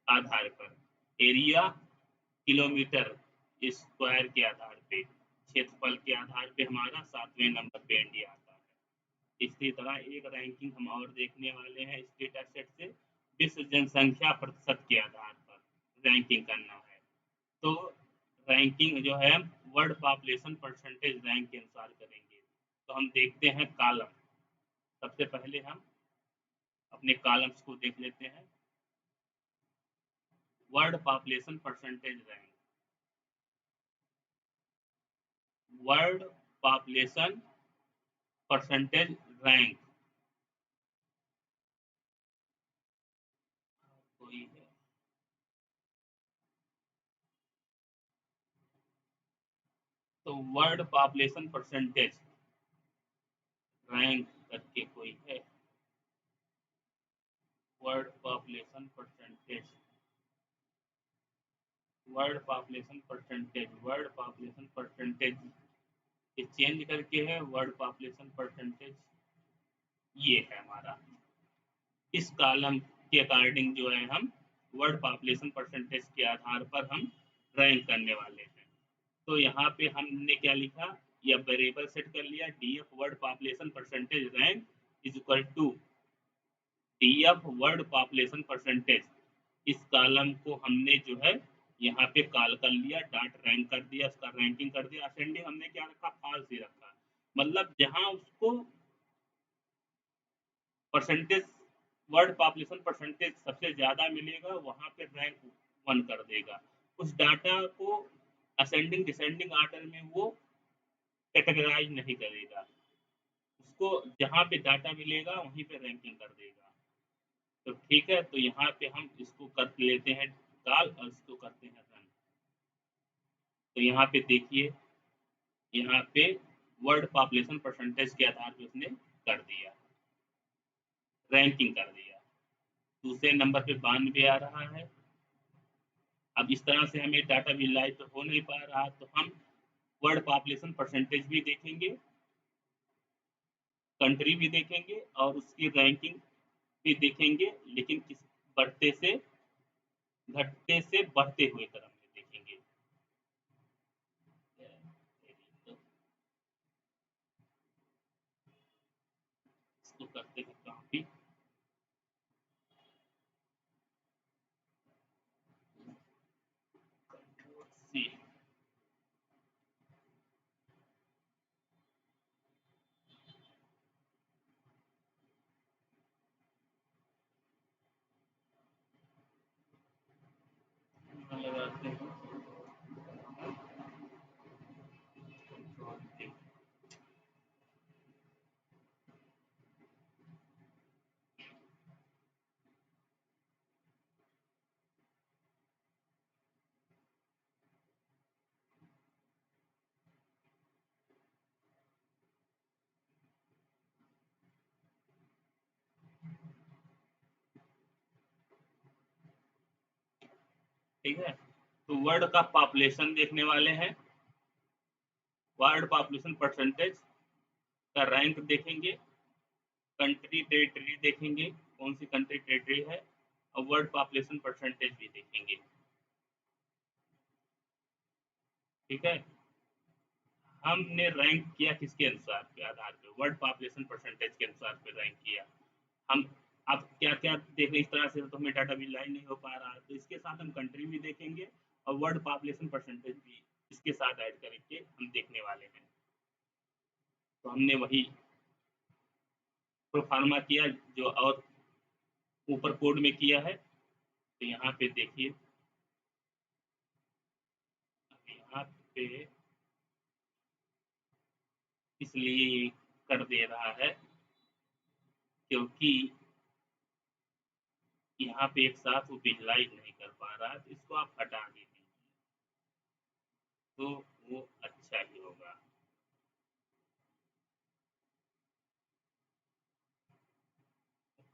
आधार पर, एरिया किलोमीटर स्क्वायर के आधार पे, क्षेत्रफल के आधार पे हमारा 7वें नंबर पे इंडिया आता है। इसी तरह एक रैंकिंग हम और देखने वाले हैं स्टेट एसेट से, विश्व जनसंख्या प्रतिशत के आधार पर रैंकिंग करना है। तो रैंकिंग जो है वर्ल्ड पॉपुलेशन परसेंटेज रैंक के अनुसार करेंगे। तो हम देखते हैं कॉलम। सबसे पहले हम अपने कॉलम्स को देख लेते हैं। World population percentage rank, world population percentage rank कोई है, तो वर्ल्ड पॉपुलेशन परसेंटेज रैंक करके कोई है, world population percentage, world population percentage, world population percentage ये चेंज करके है वर्ल्ड पॉपुलेशन परसेंटेज, ये है हमारा। इस कॉलम के अकॉर्डिंग जो है हम वर्ल्ड पॉपुलेशन परसेंटेज के आधार पर हम रैंक करने वाले हैं। तो यहाँ पे हमने क्या लिखा, या वेरिएबल सेट कर लिया, D F world population percentage rank is equal to D F world population percentage. इस कॉलम को हमने जो है यहाँ पे कॉल कर लिया, डॉट रैंक कर दिया, उसका रैंकिंग कर दिया। असेंडिंग हमने क्या रखा, फॉल्स ही रखा, मतलब जहाँ उसको परसेंटेज वर्ल्ड पॉपुलेशन परसेंटेज सबसे ज्यादा मिलेगा वहां पे रैंक 1 कर देगा। उस डाटा को असेंडिंग डिसेंडिंग ऑर्डर में वो कैटेगराइज नहीं करेगा, उसको जहाँ पे डाटा मिलेगा वहीं पे रैंकिंग कर देगा। तो ठीक है, तो यहाँ पे हम इसको कर लेते हैं कॉल और इसको करते हैं रन। तो यहाँ पे देखिए, यहाँ पे वर्ल्ड पॉपुलेशन परसेंटेज के आधार पे उसने कर दिया, रैंकिंग कर दिया। दूसरे नंबर पे 92 आ रहा है। अब इस तरह से हमें डाटा विजुलाइज तो हो नहीं पा रहा, तो हम वर्ल्ड पॉपुलेशन परसेंटेज भी देखेंगे, कंट्री भी देखेंगे और उसकी रैंकिंग भी देखेंगे, लेकिन किस बढ़ते से घटते से बढ़ते हुए क्रम में देखेंगे। इसको करते हैं कॉपी, सी, लगाते हैं ठीक है। तो वर्ल्ड का पॉपुलेशन देखने वाले हैं, वर्ल्ड पॉपुलेशन परसेंटेज का रैंक देखेंगे, कंट्री टेरिटरी देखेंगे कौन सी कंट्री टेरिटरी है, और वर्ल्ड पॉपुलेशन परसेंटेज भी देखेंगे। ठीक है, हमने रैंक किया किसके अनुसार के आधार पे, वर्ल्ड पॉपुलेशन परसेंटेज के अनुसार पे रैंक किया। हम अब क्या क्या देख रहे, इस तरह से तो हमें डाटा भी लाइन नहीं हो पा रहा है, तो इसके साथ हम कंट्री भी देखेंगे और वर्ल्ड पॉपुलेशन परसेंटेज भी इसके साथ ऐड करके हम देखने वाले हैं। तो हमने वही प्रोफार्मा किया जो और ऊपर कोड में किया है। तो यहाँ पे देखिए, यहाँ पे इसलिए ये कर दे रहा है क्योंकि यहाँ पे एक साथ वो विजुलाइज नहीं कर पा रहा है, तो इसको आप हटा दीजिए, तो वो अच्छा ही होगा।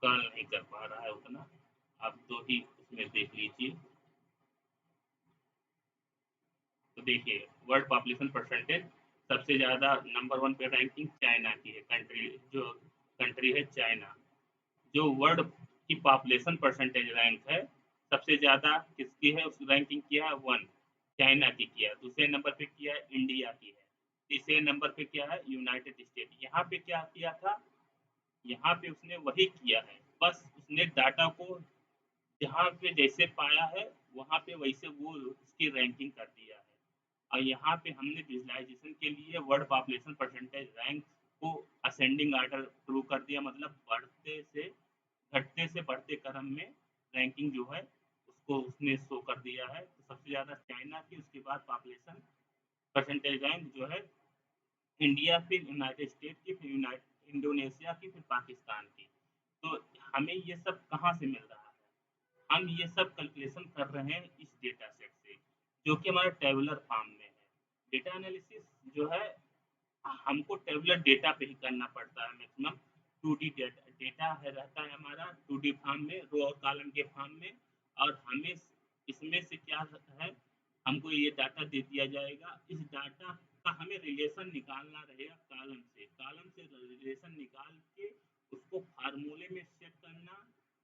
कॉल नहीं कर पा रहा है उतना, आप दो ही उसमें देख लीजिए। तो देखिए वर्ल्ड पॉपुलेशन परसेंटेज सबसे ज़्यादा नंबर वन पे रैंकिंग चाइना की है, कंट्री जो कंट्री है चाइना। जो वर्ल्ड की पॉपुलेशन परसेंटेज रैंक है सबसे ज़्यादा किसकी है, उस रैंकिंग किया है वन, चाइना की किया। दूसरे नंबर पे किया है इंडिया की है। तीसरे नंबर पे क्या है, यूनाइटेड स्टेट। यहाँ पे क्या किया था, यहाँ पे उसने वही किया है, बस उसने डाटा को जहाँ पे जैसे पाया है वहाँ पे वैसे वो उसकी रैंकिंग कर दिया है। और यहाँ पे हमने विजुअलाइजेशन के लिए वर्ल्ड पॉपुलेशन परसेंटेज रैंक को असेंडिंग ऑर्डर थ्रू कर दिया, मतलब बढ़ते से घटते से बढ़ते क्रम में रैंकिंग जो है उसको उसने शो कर दिया है। तो सबसे ज़्यादा चाइना की, उसके बाद पॉपुलेशन परसेंटेज रैंक जो है इंडिया, फिर यूनाइटेड स्टेट की, फिर इंडोनेशिया की, फिर पाकिस्तान की। तो हमें ये सब कहाँ से मिल रहा है, हम ये सब कैलकुलेशन कर रहे हैं इस डेटा सेट से, जो कि हमारा टेबुलर फॉर्म में है। डेटा एनालिसिस जो है हमको टेबुलर डेटा पे ही करना पड़ता है मैक्सिमम। 2D डेटा डेटा है रहता है हमारा 2D फॉर्म में, रो और कॉलम के फॉर्म में। और हमें इसमें से क्या है, हमको ये डाटा दे दिया जाएगा, इस डाटा का हमें रिलेशन निकालना रहेगा कॉलम से रिलेशन निकाल के उसको फार्मूले में सेट करना,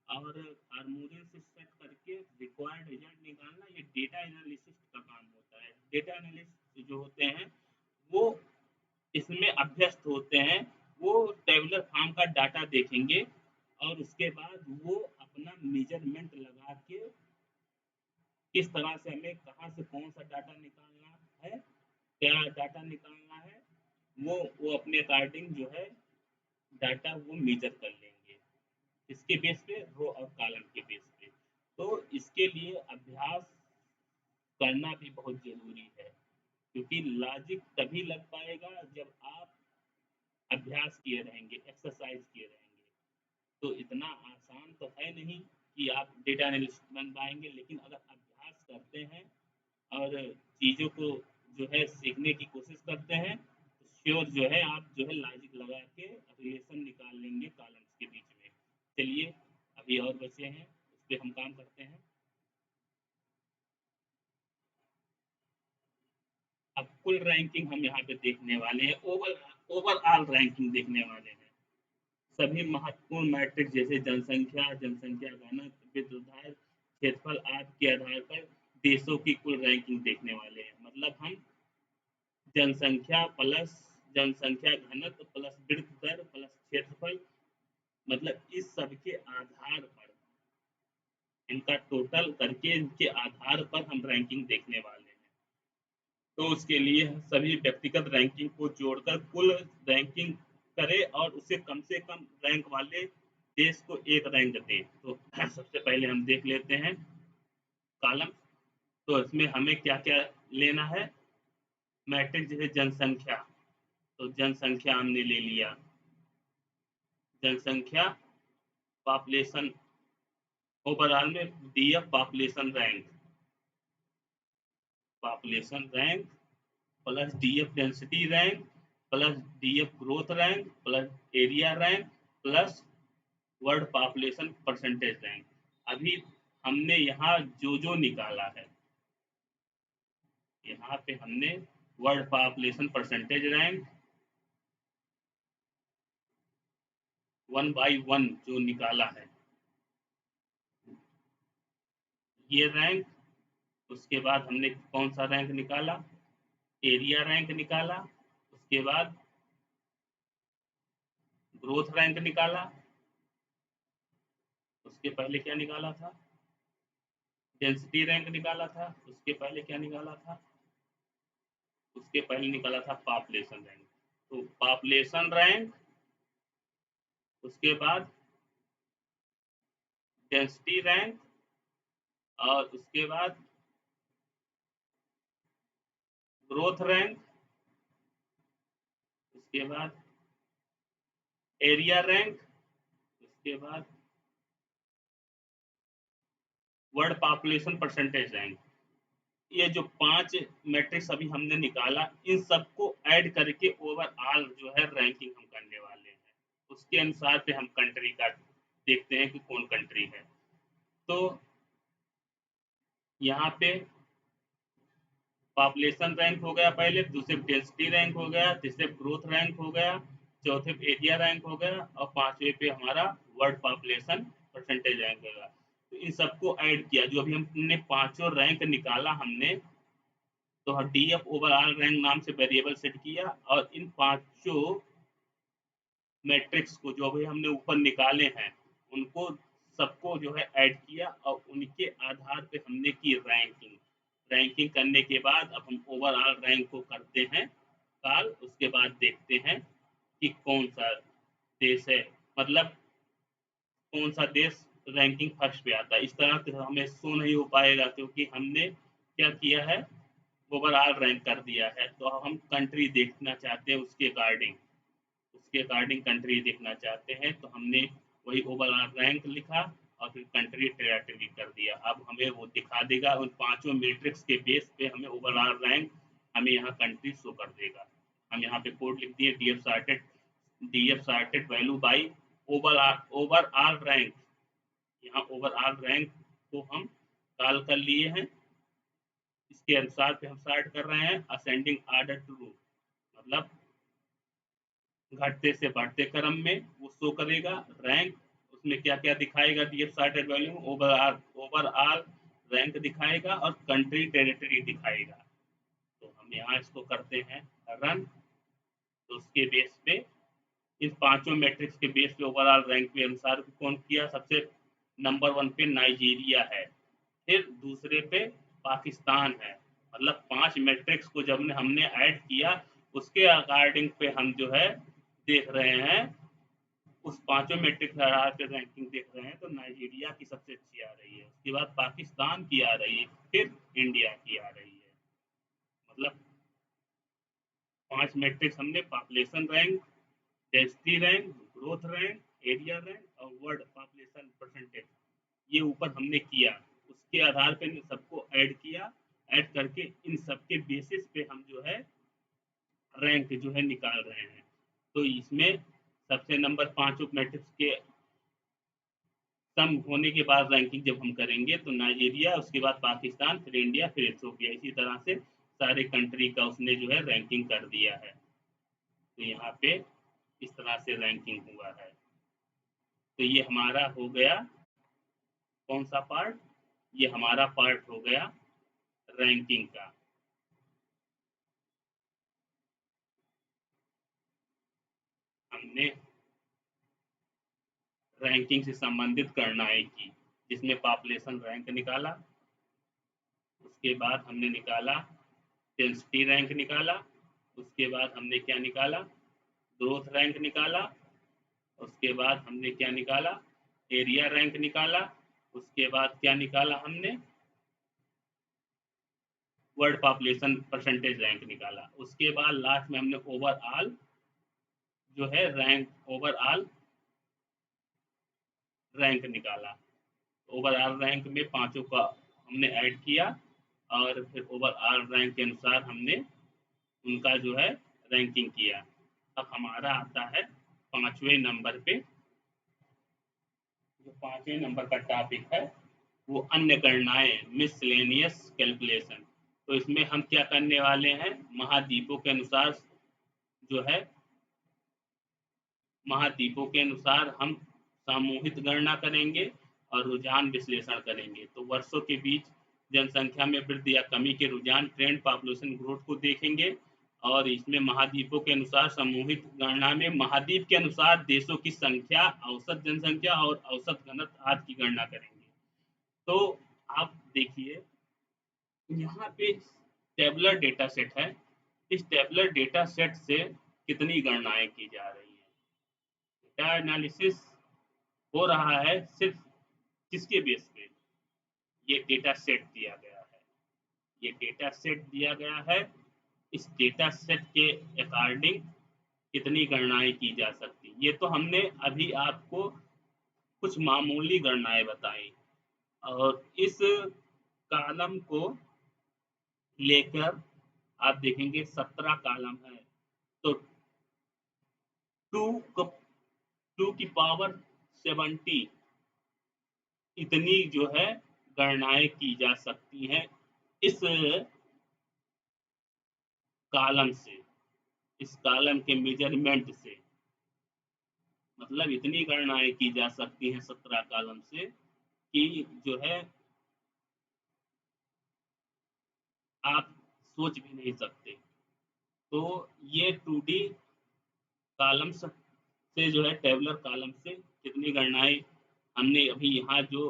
और फार्मूले से सेट करके रिक्वायर्ड रिजल्ट निकालना। ये डेटा एनालिसिस का काम होता है। डेटा एनालिस्ट जो होते हैं वो इसमें अभ्यस्त होते हैं, वो टेबुलर फॉर्म का डाटा देखेंगे और उसके बाद वो अपना मेजरमेंट लगा के किस तरह से हमें कहाँ से कौन सा डाटा निकालना है, क्या डाटा निकालना है, वो अपने अकॉर्डिंग जो है डाटा वो मेजर कर लेंगे, इसके बेस पे, रो और कॉलम के बेस पे। तो इसके लिए अभ्यास करना भी बहुत ज़रूरी है, क्योंकि लॉजिक तभी लग पाएगा जब आप अभ्यास किए रहेंगे, एक्सरसाइज किए रहेंगे। तो इतना आसान तो है नहीं कि आप डेटा एनालिस्ट बन पाएंगे, लेकिन अगर अभ्यास करते हैं और चीज़ों को जो है सीखने की कोशिश करते हैं, तो श्योर जो है आप जो है लॉजिक लगा के रिलेशन निकाल लेंगे कॉलम्स के बीच में। चलिए अभी और बचे हैं, उस पर हम काम करते हैं। अब कुल रैंकिंग हम यहाँ पे देखने वाले हैं, ओवरऑल रैंकिंग देखने वाले हैं। सभी महत्वपूर्ण मैट्रिक्स जैसे जनसंख्या, जनसंख्या घनत्व, विद्युत उद्धार, क्षेत्रफल आदि के आधार पर देशों की कुल रैंकिंग देखने वाले हैं। मतलब हम जनसंख्या प्लस जनसंख्या घनत्व प्लस वृद्धि दर प्लस क्षेत्रफल, मतलब इस सब के आधार पर, इनका टोटल करके इनके आधार पर हम रैंकिंग देखने वाले हैं। तो उसके लिए सभी व्यक्तिगत रैंकिंग को जोड़कर कुल रैंकिंग करें और उसे कम से कम रैंक वाले देश को एक रैंक दें। तो सबसे पहले हम देख लेते हैं कॉलम। तो इसमें हमें क्या क्या लेना है, मैट्रिक्स जैसे जनसंख्या, तो जनसंख्या हमने ले लिया, जनसंख्या पॉपुलेशन, ओवरऑल में DF population rank plus DF density rank plus DF growth rank plus area rank plus world population percentage rank. अभी हमने यहाँ जो जो निकाला है, यहाँ पे हमने वर्ल्ड पॉपुलेशन परसेंटेज रैंक 1/1 जो निकाला है, ये रैंक। उसके बाद हमने कौन सा रैंक निकाला, एरिया रैंक निकाला। उसके बाद ग्रोथ रैंक निकाला। उसके पहले क्या निकाला था, डेंसिटी रैंक निकाला था। उसके पहले क्या निकाला था, उसके पहले निकाला था पॉपुलेशन रैंक। तो पॉपुलेशन रैंक, उसके बाद डेंसिटी रैंक, और उसके बाद ग्रोथ रैंक, उसके बाद एरिया रैंक, उसके बाद वर्ल्ड पॉपुलेशन परसेंटेज रैंक, ये जो 5 मैट्रिक्स अभी हमने निकाला, इन सबको ऐड करके ओवरऑल जो है रैंकिंग हम करने वाले हैं। उसके अनुसार पे हम कंट्री का देखते हैं कि कौन कंट्री है। तो यहाँ पे पॉपुलेशन रैंक हो गया पहले, दूसरे डेंसिटी रैंक हो गया, तीसरे ग्रोथ रैंक हो गया, चौथे पे एरिया रैंक हो गया और पांचवे पे हमारा वर्ल्ड पॉपुलेशन परसेंटेज रैंक होगा। तो इन सबको ऐड किया, जो अभी हमने पांचों रैंक निकाला हमने, तो डीएफ ओवरऑल रैंक नाम से वेरिएबल सेट किया और इन पांचों मैट्रिक्स को जो अभी हमने ऊपर निकाले हैं उनको सबको जो है ऐड किया और उनके आधार पे हमने की रैंकिंग। रैंकिंग करने के बाद अब हम ओवरऑल रैंक को करते हैं काल, उसके बाद देखते हैं कि कौन सा देश है, मतलब कौन सा देश रैंकिंग फर्स्ट पे आता है। इस तरह से हमें शो नहीं हो पाएगा क्योंकि हमने क्या किया है, ओवरऑल रैंक कर दिया है। तो हम कंट्री देखना चाहते हैं उसके अकॉर्डिंग कंट्री देखना चाहते हैं, तो हमने वही ओवरऑल रैंक लिखा और फिर कंट्री टेरिटरी कर दिया। अब हमें वो दिखा देगा उन पांचों मैट्रिक्स के बेस पे हमें ओवरऑल रैंक, हमें यहाँ कंट्री शो कर देगा। हम यहाँ पे कोड लिख दिए DF sorted value by overall rank. यहाँ ओवरऑल रैंक को हम कॉल कर लिए हैं, इसके अनुसार पे हम स्टार्ट कर रहे हैं असेंडिंग ऑर्डर टू, मतलब घटते से बढ़ते क्रम में वो शो करेगा रैंक। उसमें क्या क्या दिखाएगा, DF sorted value overall rank दिखाएगा और कंट्री टेरिटरी दिखाएगा। तो हम यहाँ इसको करते हैं रन। तो उसके बेस पे इन पांचों मैट्रिक्स के बेस पे ओवरऑल रैंक के अनुसार कौन किया, सबसे नंबर 1 पे नाइजीरिया है, फिर दूसरे पे पाकिस्तान है। मतलब 5 मैट्रिक्स को जब हमने ऐड किया उसके अकॉर्डिंग पे हम जो है देख रहे हैं, उस पांचों मैट्रिक्स पे रैंकिंग देख रहे हैं। तो नाइजीरिया की सबसे अच्छी आ रही है, उसके बाद पाकिस्तान की आ रही है, फिर इंडिया की आ रही है। मतलब 5 मैट्रिक्स हमने population rank, density rank, growth rank, area rank और वर्ल्ड पॉपुलेशन परसेंटेज ये ऊपर हमने किया। उसके आधार पे सबको ऐड किया, ऐड करके इन सबके बेसिस पे हम जो है रैंक जो है निकाल रहे हैं। तो इसमें सबसे नंबर 5 मैट्रिक्स के सम होने के बाद रैंकिंग जब हम करेंगे तो नाइजीरिया, उसके बाद पाकिस्तान, फिर इंडिया, फिर इथियोपिया, इसी तरह से सारे कंट्री का उसने जो है रैंकिंग कर दिया है। तो यहाँ पे इस तरह से रैंकिंग हुआ है। तो ये हमारा हो गया कौन सा पार्ट, ये हमारा पार्ट हो गया रैंकिंग का। हमने रैंकिंग से संबंधित गणनाएं की, जिसमें पॉपुलेशन रैंक निकाला, उसके बाद हमने निकाला डेंसिटी रैंक निकाला, उसके बाद हमने क्या निकाला, ग्रोथ रैंक निकाला, उसके बाद हमने क्या निकाला, एरिया रैंक निकाला, उसके बाद क्या निकाला हमने, वर्ल्ड पॉपुलेशन परसेंटेज रैंक निकाला। उसके बाद लास्ट में हमने ओवरऑल जो है रैंक, ओवरऑल रैंक निकाला। ओवरऑल रैंक में पांचों का हमने ऐड किया और फिर ओवरऑल रैंक के अनुसार हमने उनका जो है रैंकिंग किया। अब हमारा आता है 5वें नंबर पे, जो 5वें नंबर का टॉपिक है वो अन्य गणनाएं, मिसलेनियस कैलकुलेशन। तो इसमें हम क्या करने वाले हैं, महाद्वीपों के अनुसार जो है, महाद्वीपों के अनुसार हम सामूहिक गणना करेंगे और रुझान विश्लेषण करेंगे। तो वर्षों के बीच जनसंख्या में वृद्धि या कमी के रुझान, ट्रेंड, पॉपुलेशन ग्रोथ को देखेंगे। और इसमें महाद्वीपों के अनुसार सामूहिक गणना में महाद्वीप के अनुसार देशों की संख्या, औसत जनसंख्या और औसत घनत्व आदि की गणना करेंगे। तो आप देखिए यहाँ पे टेबुलर डेटा सेट है, इस टेबुलर डेटा सेट से कितनी गणनाएं की जा रही हैं। डेटा एनालिसिस हो रहा है सिर्फ किसके बेस पे, ये डेटा सेट दिया गया है, ये डेटा सेट दिया गया है, इस डेटा सेट के अकॉर्डिंग कितनी गणनाएं की जा सकती। ये तो हमने अभी आपको कुछ मामूली गणनाएं बताई, और इस कॉलम को लेकर आप देखेंगे 17 कॉलम है, तो 2 की पावर 70 इतनी जो है गणनाएं की जा सकती हैं इस कॉलम से, इस कॉलम के मेजरमेंट से। मतलब इतनी गणनाएं की जा सकती हैं 17 कॉलम से कि जो है आप सोच भी नहीं सकते। तो ये 2D कॉलम्स से जो है टेबुलर कॉलम से कितनी गणनाएं हमने अभी यहाँ जो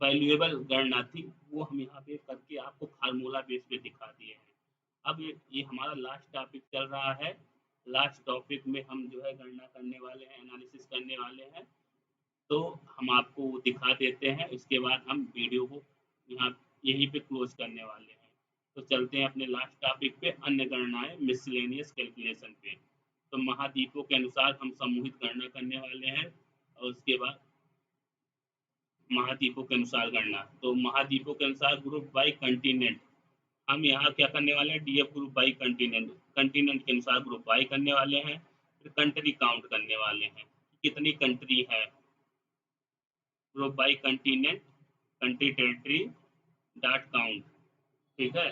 वैल्यूएबल गणना थी वो हम यहाँ पे करके आपको फार्मूला बेस पे दिखा दिए हैं। अब ये हमारा लास्ट टॉपिक चल रहा है। लास्ट टॉपिक में हम जो है गणना करने वाले हैं, एनालिसिस करने वाले हैं, तो हम आपको वो दिखा देते हैं। इसके बाद हम वीडियो को यहाँ यहीं पे क्लोज करने वाले हैं। तो चलते हैं अपने लास्ट टॉपिक पे, अन्य गणनाएं, मिसलेनियस कैलकुलेशन पे। तो महाद्वीपों के अनुसार हम समूहित गणना करने वाले हैं, और उसके बाद महाद्वीपों के अनुसार गणना। तो महाद्वीपों के अनुसार ग्रुप बाई कंटिनेंट, हम यहाँ क्या करने वाले हैं, DF group by continent, continent के अनुसार ग्रुप बाई करने वाले हैं। फिर कंट्री काउंट करने वाले हैं, कितनी कंट्री है, group by continent, country territory dot count. ठीक है,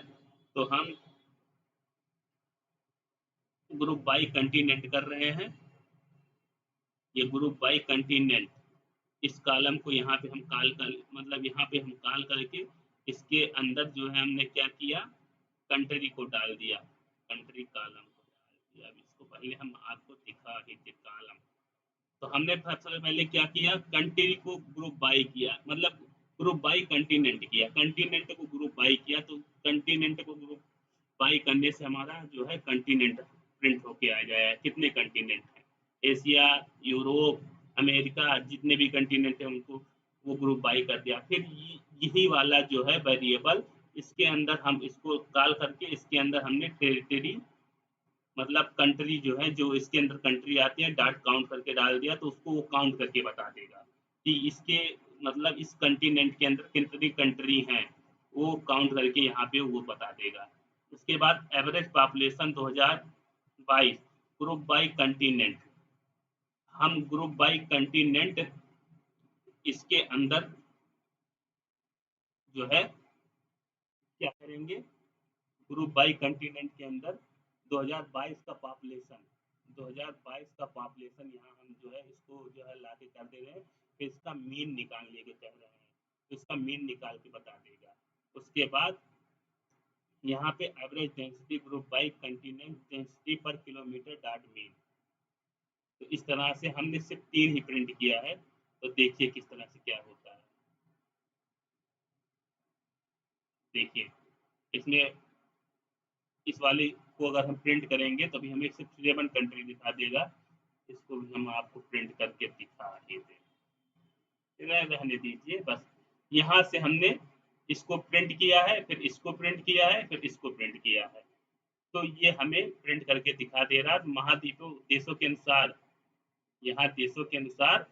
तो हम ग्रुप बाई कंटिनेंट कर रहे हैं। ये ग्रुप बाई कंटिनेंट, इस कॉलम को यहाँ पे हम कॉल कर, मतलब यहाँ पे हम कॉल करके इसके अंदर जो है हमने क्या किया, कंट्री को डाल दिया, कंट्री कॉलम को डाल दिया। अब इसको पहले हम आपको दिखा ही थे कॉलम। तो हमने सबसे पहले क्या किया, कंट्री को ग्रुप बाई किया, मतलब ग्रुप बाई कंटिनेंट किया, कंटिनेंट को ग्रुप बाई किया। तो कंटिनेंट को ग्रुप बाई करने से हमारा जो है कंटिनेंट प्रिंट होके आ जाएगा, कितने कंटिनेंट हैं, एशिया, यूरोप, अमेरिका, जितने भी कंटिनेंट है उनको वो ग्रुप बाई कर दिया। फिर यही वाला जो है वेरिएबल, इसके अंदर हम इसको कॉल करके इसके अंदर हमने टेरिटरी, मतलब कंट्री जो है, जो इसके अंदर कंट्री आती है, डॉट काउंट करके डाल दिया, तो उसको वो काउंट करके बता देगा कि इसके मतलब इस कंटिनेंट के अंदर कितनी कंट्री हैं, वो काउंट करके यहाँ पे वो बता देगा। उसके बाद average population 2022 group by continent, हम ग्रुप बाई कंटिनेंट इसके अंदर जो है क्या करेंगे, ग्रुप बाई कंटिनेंट के अंदर 2022 का पॉपुलेशन, 2022 का पॉपुलेशन यहाँ हम जो है इसको जो है लाके कर दे रहे हैं। फिर इसका मीन निकाल लेके चल रहे हैं, तो इसका मीन निकाल के बता देगा। उसके बाद यहाँ पे average density group by continent density पर किलोमीटर डॉट मीन। तो इस तरह से हमने सिर्फ 3 ही प्रिंट किया है, तो देखिए किस तरह से क्या होता है। देखिए इसमें इस वाले को अगर हम प्रिंट करेंगे तो अभी हमें सिर्फ 7 कंट्री दिखा देगा। इसको भी हम आपको प्रिंट करके दिखा देते हैं, रहने दीजिए बस। यहाँ से हमने इसको प्रिंट किया है, फिर इसको प्रिंट किया है, फिर इसको प्रिंट किया है, तो ये हमें प्रिंट करके दिखा दे रहा है। महाद्वीपों देशों के अनुसार, यहाँ देशों के अनुसार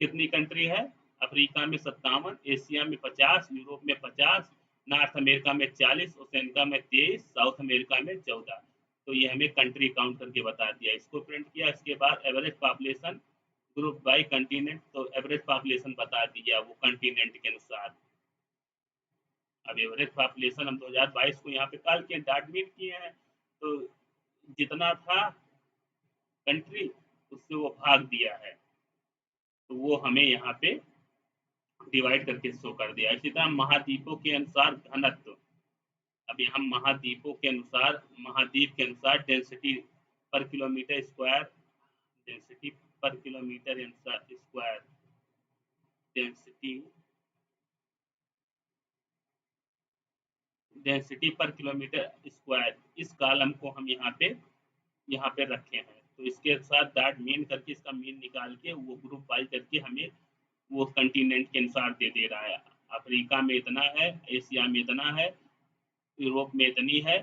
कितनी कंट्री है, अफ्रीका में 57, एशिया में 50, यूरोप में 50, नॉर्थ अमेरिका में 40, ओसेनिया में 23, साउथ अमेरिका में 14। तो ये हमें कंट्री काउंट करके बता दिया, इसको प्रिंट किया। इसके बाद average population group by continent, तो एवरेज पॉपुलेशन बता दिया वो कंटिनेंट के अनुसार। अब एवरेज पॉपुलेशन हम 2022 को यहाँ पे कॉल किए, डॉट मीन किए हैं, तो जितना था कंट्री उससे वो भाग दिया है, तो वो हमें यहाँ पे डिवाइड करके शो कर दिया। इसी तरह महाद्वीपों के अनुसार घनत्व, अभी हम महाद्वीपों के अनुसार, महाद्वीप के अनुसार डेंसिटी पर किलोमीटर स्क्वायर, डेंसिटी पर किलोमीटर स्क्वायर, डेंसिटी डेंसिटी पर किलोमीटर स्क्वायर, इस कॉलम को हम यहाँ पे रखे हैं। तो इसके साथ डॉट मीन करके इसका मीन निकाल के वो ग्रुप बाई करके हमें वो कंटिनेंट के अनुसार दे दे रहा है। अफ्रीका में इतना है, एशिया में इतना है, यूरोप में इतनी है।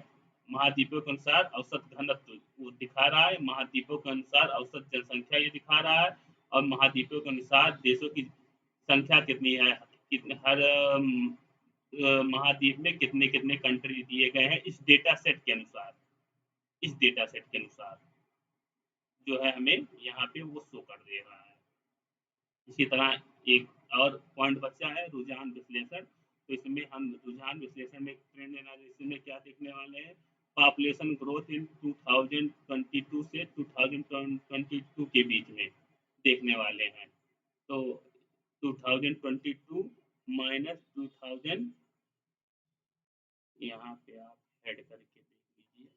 महाद्वीपों के अनुसार औसत घनत्व वो दिखा रहा है, महाद्वीपों के अनुसार औसत जनसंख्या ये दिखा रहा है, और महाद्वीपों के अनुसार देशों की संख्या कितनी है, कितने हर महाद्वीप में कितने कितने कंट्री दिए गए हैं, इस डेटा सेट के अनुसार, इस डेटा सेट के अनुसार जो है हमें यहाँ पे वो शो कर दे रहा है। इसी तरह एक और पॉइंट बचा है रुझान विश्लेषण। तो इसमें हम रुझान विश्लेषण में ट्रेंड एनालिसिस में क्या देखने वाले हैं, पॉपुलेशन ग्रोथ इन 2022 से 2022 के बीच में देखने वाले हैं। तो 2022 माइनस 2000, यहाँ पे आप ऐड करके देख लीजिए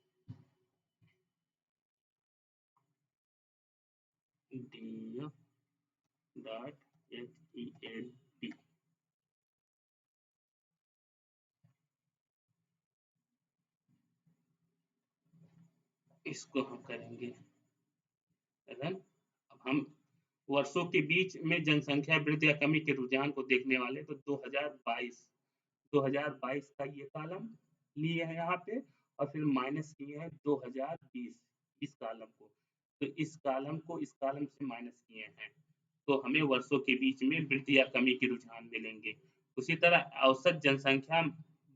DF.HEAD, इसको हम करेंगे रन। अब हम वर्षों के बीच में जनसंख्या वृद्धि या कमी के रुझान को देखने वाले, तो 2022 का ये कॉलम लिए हैं यहाँ पे, और फिर माइनस किए हैं 2020 इस कॉलम को, तो इस कॉलम को इस कॉलम से माइनस किए हैं, तो हमें वर्षों के बीच में वृद्धि या कमी के रुझान मिलेंगे। उसी तरह औसत जनसंख्या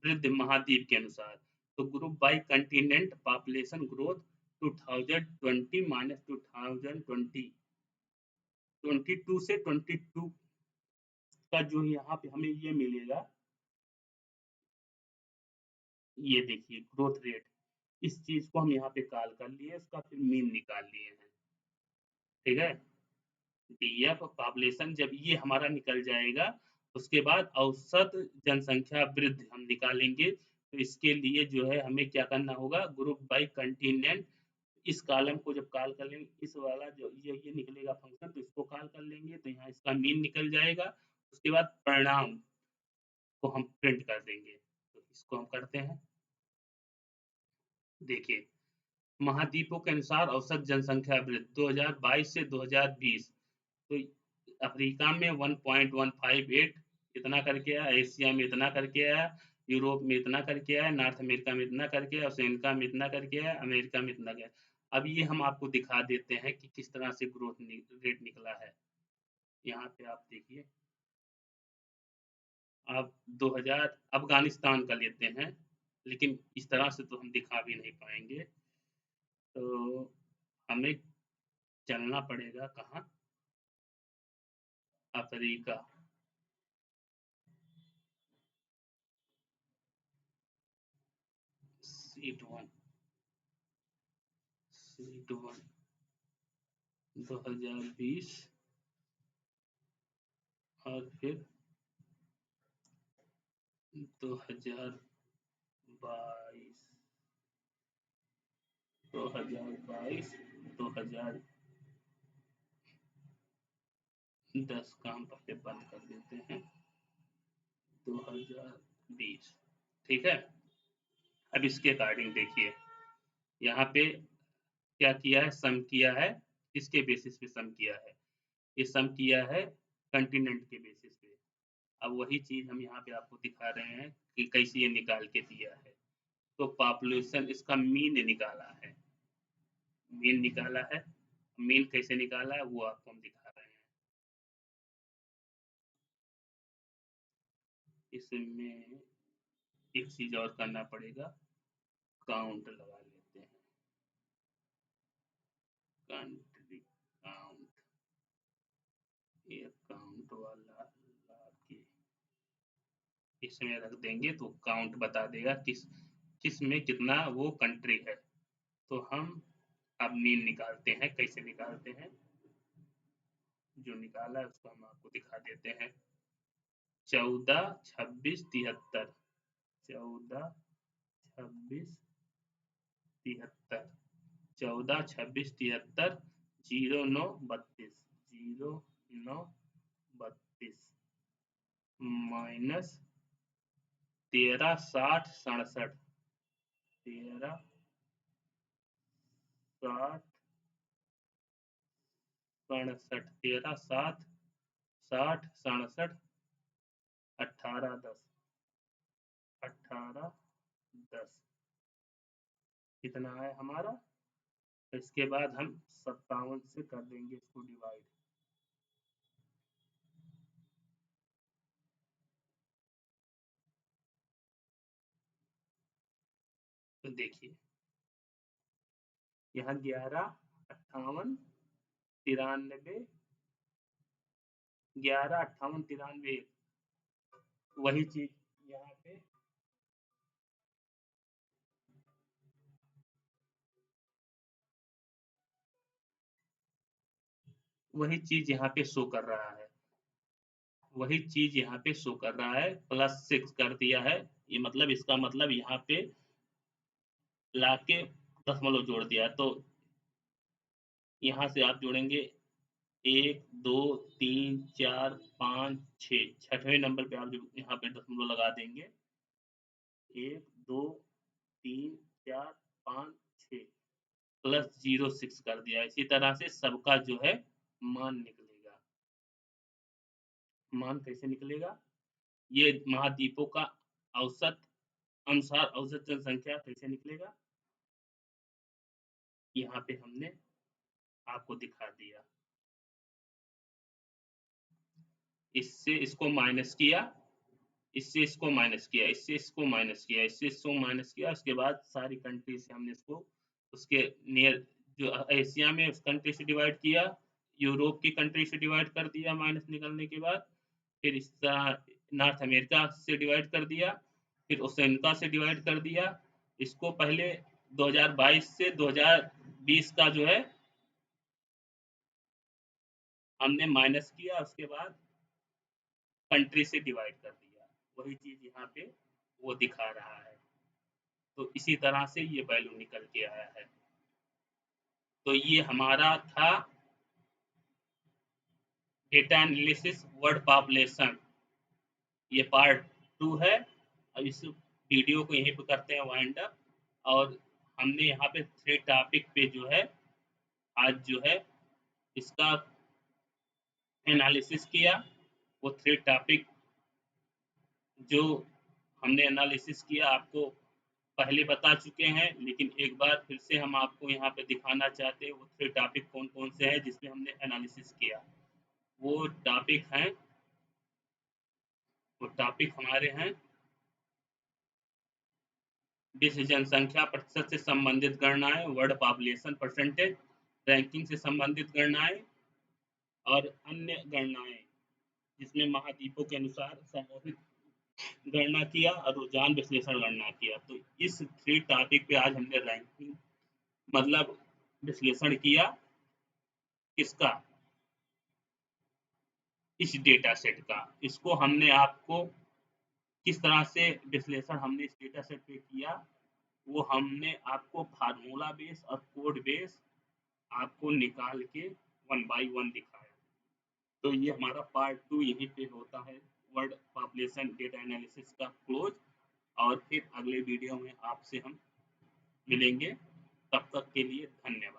वृद्धि महाद्वीप के अनुसार, तो group by continent population growth 2020 minus 2020 22 से 22 का जो यहाँ पे हमें ये मिलेगा, ये देखिए ग्रोथ रेट, इस चीज को हम यहाँ पे कॉल कर लिए, इसका फिर मीन निकाल लिए हैं, ठीक है। डीएफ पॉपुलेशन जब ये हमारा निकल जाएगा, उसके बाद औसत जनसंख्या वृद्धि हम निकालेंगे, तो इसके लिए जो है हमें क्या करना होगा, ग्रुप बाय कंटिनेंट, इस कॉलम को जब कॉल कर लेंगे, इस वाला जो ये निकलेगा फंक्शन, तो इसको कॉल कर लेंगे, तो यहाँ इसका मीन निकल जाएगा, उसके बाद परिणाम को हम प्रिंट कर देंगे, तो इसको हम करते हैं। देखिए महाद्वीपों के अनुसार औसत जनसंख्या वृद्धि 2022 से 2020, तो अफ्रीका में 1.158 इतना करके आया, एशिया में इतना करके आया, यूरोप में इतना करके आया, नॉर्थ अमेरिका में इतना करके आया, ओशिनिया में इतना करके आया, अमेरिका में इतना गया। अब ये हम आपको दिखा देते हैं कि किस तरह से ग्रोथ रेट निकला है। यहाँ पे आप देखिए, आप 2000 अफगानिस्तान का लेते हैं, लेकिन इस तरह से तो हम दिखा भी नहीं पाएंगे, तो हमें चलना पड़ेगा कहाँ, Africa. Seat one, seat one 2020, और फिर 2022, 2022, 2010 का हम पहले बंद कर देते हैं, 2020, ठीक है। अब इसके अकॉर्डिंग देखिए, यहाँ पे क्या किया है, सम किया है, किसके बेसिस पे सम किया है, ये सम किया है कंटिनेंट के बेसिस पे। अब वही चीज हम यहाँ पे आपको दिखा रहे हैं कि कैसे ये निकाल के दिया है। तो पॉपुलेशन इसका मीन निकाला है, मीन निकाला है, मीन कैसे निकाला है वो आपको हम दिखा रहे हैं। इसमें एक चीज और करना पड़ेगा, काउंट लगा लेते हैं, कंट्री काउंट, ये काउंट वाला लाके इसमें रख देंगे, तो काउंट बता देगा किस किस में कितना वो कंट्री है। तो हम अब मीन निकालते हैं, कैसे निकालते हैं, जो निकाला है उसको हम आपको दिखा देते हैं। 14, 26, 73, 14, 26, 73, 14, 26, 73, 09, 32, 09, 32 माइनस 13, 60, 67, 13, 60, 67, 13, 7, 60, 67, 18, 10, 18, 10 कितना है हमारा। इसके बाद हम 57 से कर देंगे इसको डिवाइड, देखिए यहाँ 11, 58, 93, 11, 58, 93, वही चीज यहाँ पे वही चीज यहाँ पे शो कर रहा है, वही चीज यहाँ पे शो कर रहा है, +6 कर दिया है। ये मतलब इसका मतलब यहाँ पे लाके दशमलव जोड़ दिया, तो यहाँ से आप जोड़ेंगे 1, 2, 3, 4, 5, 6, छठवें नंबर पे आप यहाँ पे दशमलव लगा देंगे। 1, 2, 3, 4, 5, 6 +06 कर दिया। इसी तरह से सबका जो है मान निकलेगा। मान कैसे निकलेगा? ये महाद्वीपों का औसत अनुसार औसत जनसंख्या कैसे निकलेगा? यहाँ पे हमने आपको दिखा दिया। इससे इसको माइनस किया, इससे इसको माइनस किया, इससे इसको माइनस किया, इससे इसको माइनस किया, उसके बाद सारी कंट्री से हमने इसको उसके नियर जो एशिया में उस कंट्री से डिवाइड किया, यूरोप की कंट्री से डिवाइड कर दिया माइनस निकलने के बाद, फिर इस तरह नॉर्थ अमेरिका से डिवाइड कर दिया, फिर ओसेनिका से डिवाइड कर दिया। इसको पहले 2022 से 2020 का जो है हमने माइनस किया, उसके बाद कंट्री से डिवाइड कर दिया। वही चीज यहाँ पे वो दिखा रहा है। तो इसी तरह से ये वैल्यू निकल के आया है। तो ये हमारा था डेटा एनालिसिस वर्ड पॉपुलेशन, ये पार्ट 2 है। अब इस वीडियो को यहीं पे करते हैं वाइंड अप। और हमने यहाँ पे 3 टॉपिक पे जो है आज जो है इसका एनालिसिस किया। वो 3 टॉपिक जो हमने एनालिसिस किया आपको पहले बता चुके हैं, लेकिन एक बार फिर से हम आपको यहाँ पे दिखाना चाहते हैं वो 3 टॉपिक कौन-कौन से हैं जिसमें हमने एनालिसिस किया। वो टॉपिक हैं, वो टॉपिक हमारे हैं विश्व जनसंख्या प्रतिशत से संबंधित गणनाएं, वर्ल्ड पॉपुलेशन परसेंटेज, रैंकिंग से संबंधित गणनाएं और अन्य गणनाएं जिसमें महाद्वीपों के अनुसार सामूहिक गणना किया और रुझान विश्लेषण गणना किया। तो इस 3 टॉपिक पे आज हमने रैंकिंग मतलब विश्लेषण किया किसका, इस डेटा सेट का। इसको हमने आपको किस तरह से विश्लेषण हमने इस डेटा सेट पे किया वो हमने आपको फार्मूला बेस और कोड बेस आपको निकाल के 1 बाय 1 दिखाया। तो ये हमारा पार्ट 2 यहीं पे होता है, वर्ल्ड पॉपुलेशन डेटा एनालिसिस का क्लोज। और फिर अगले वीडियो में आपसे हम मिलेंगे, तब तक के लिए धन्यवाद।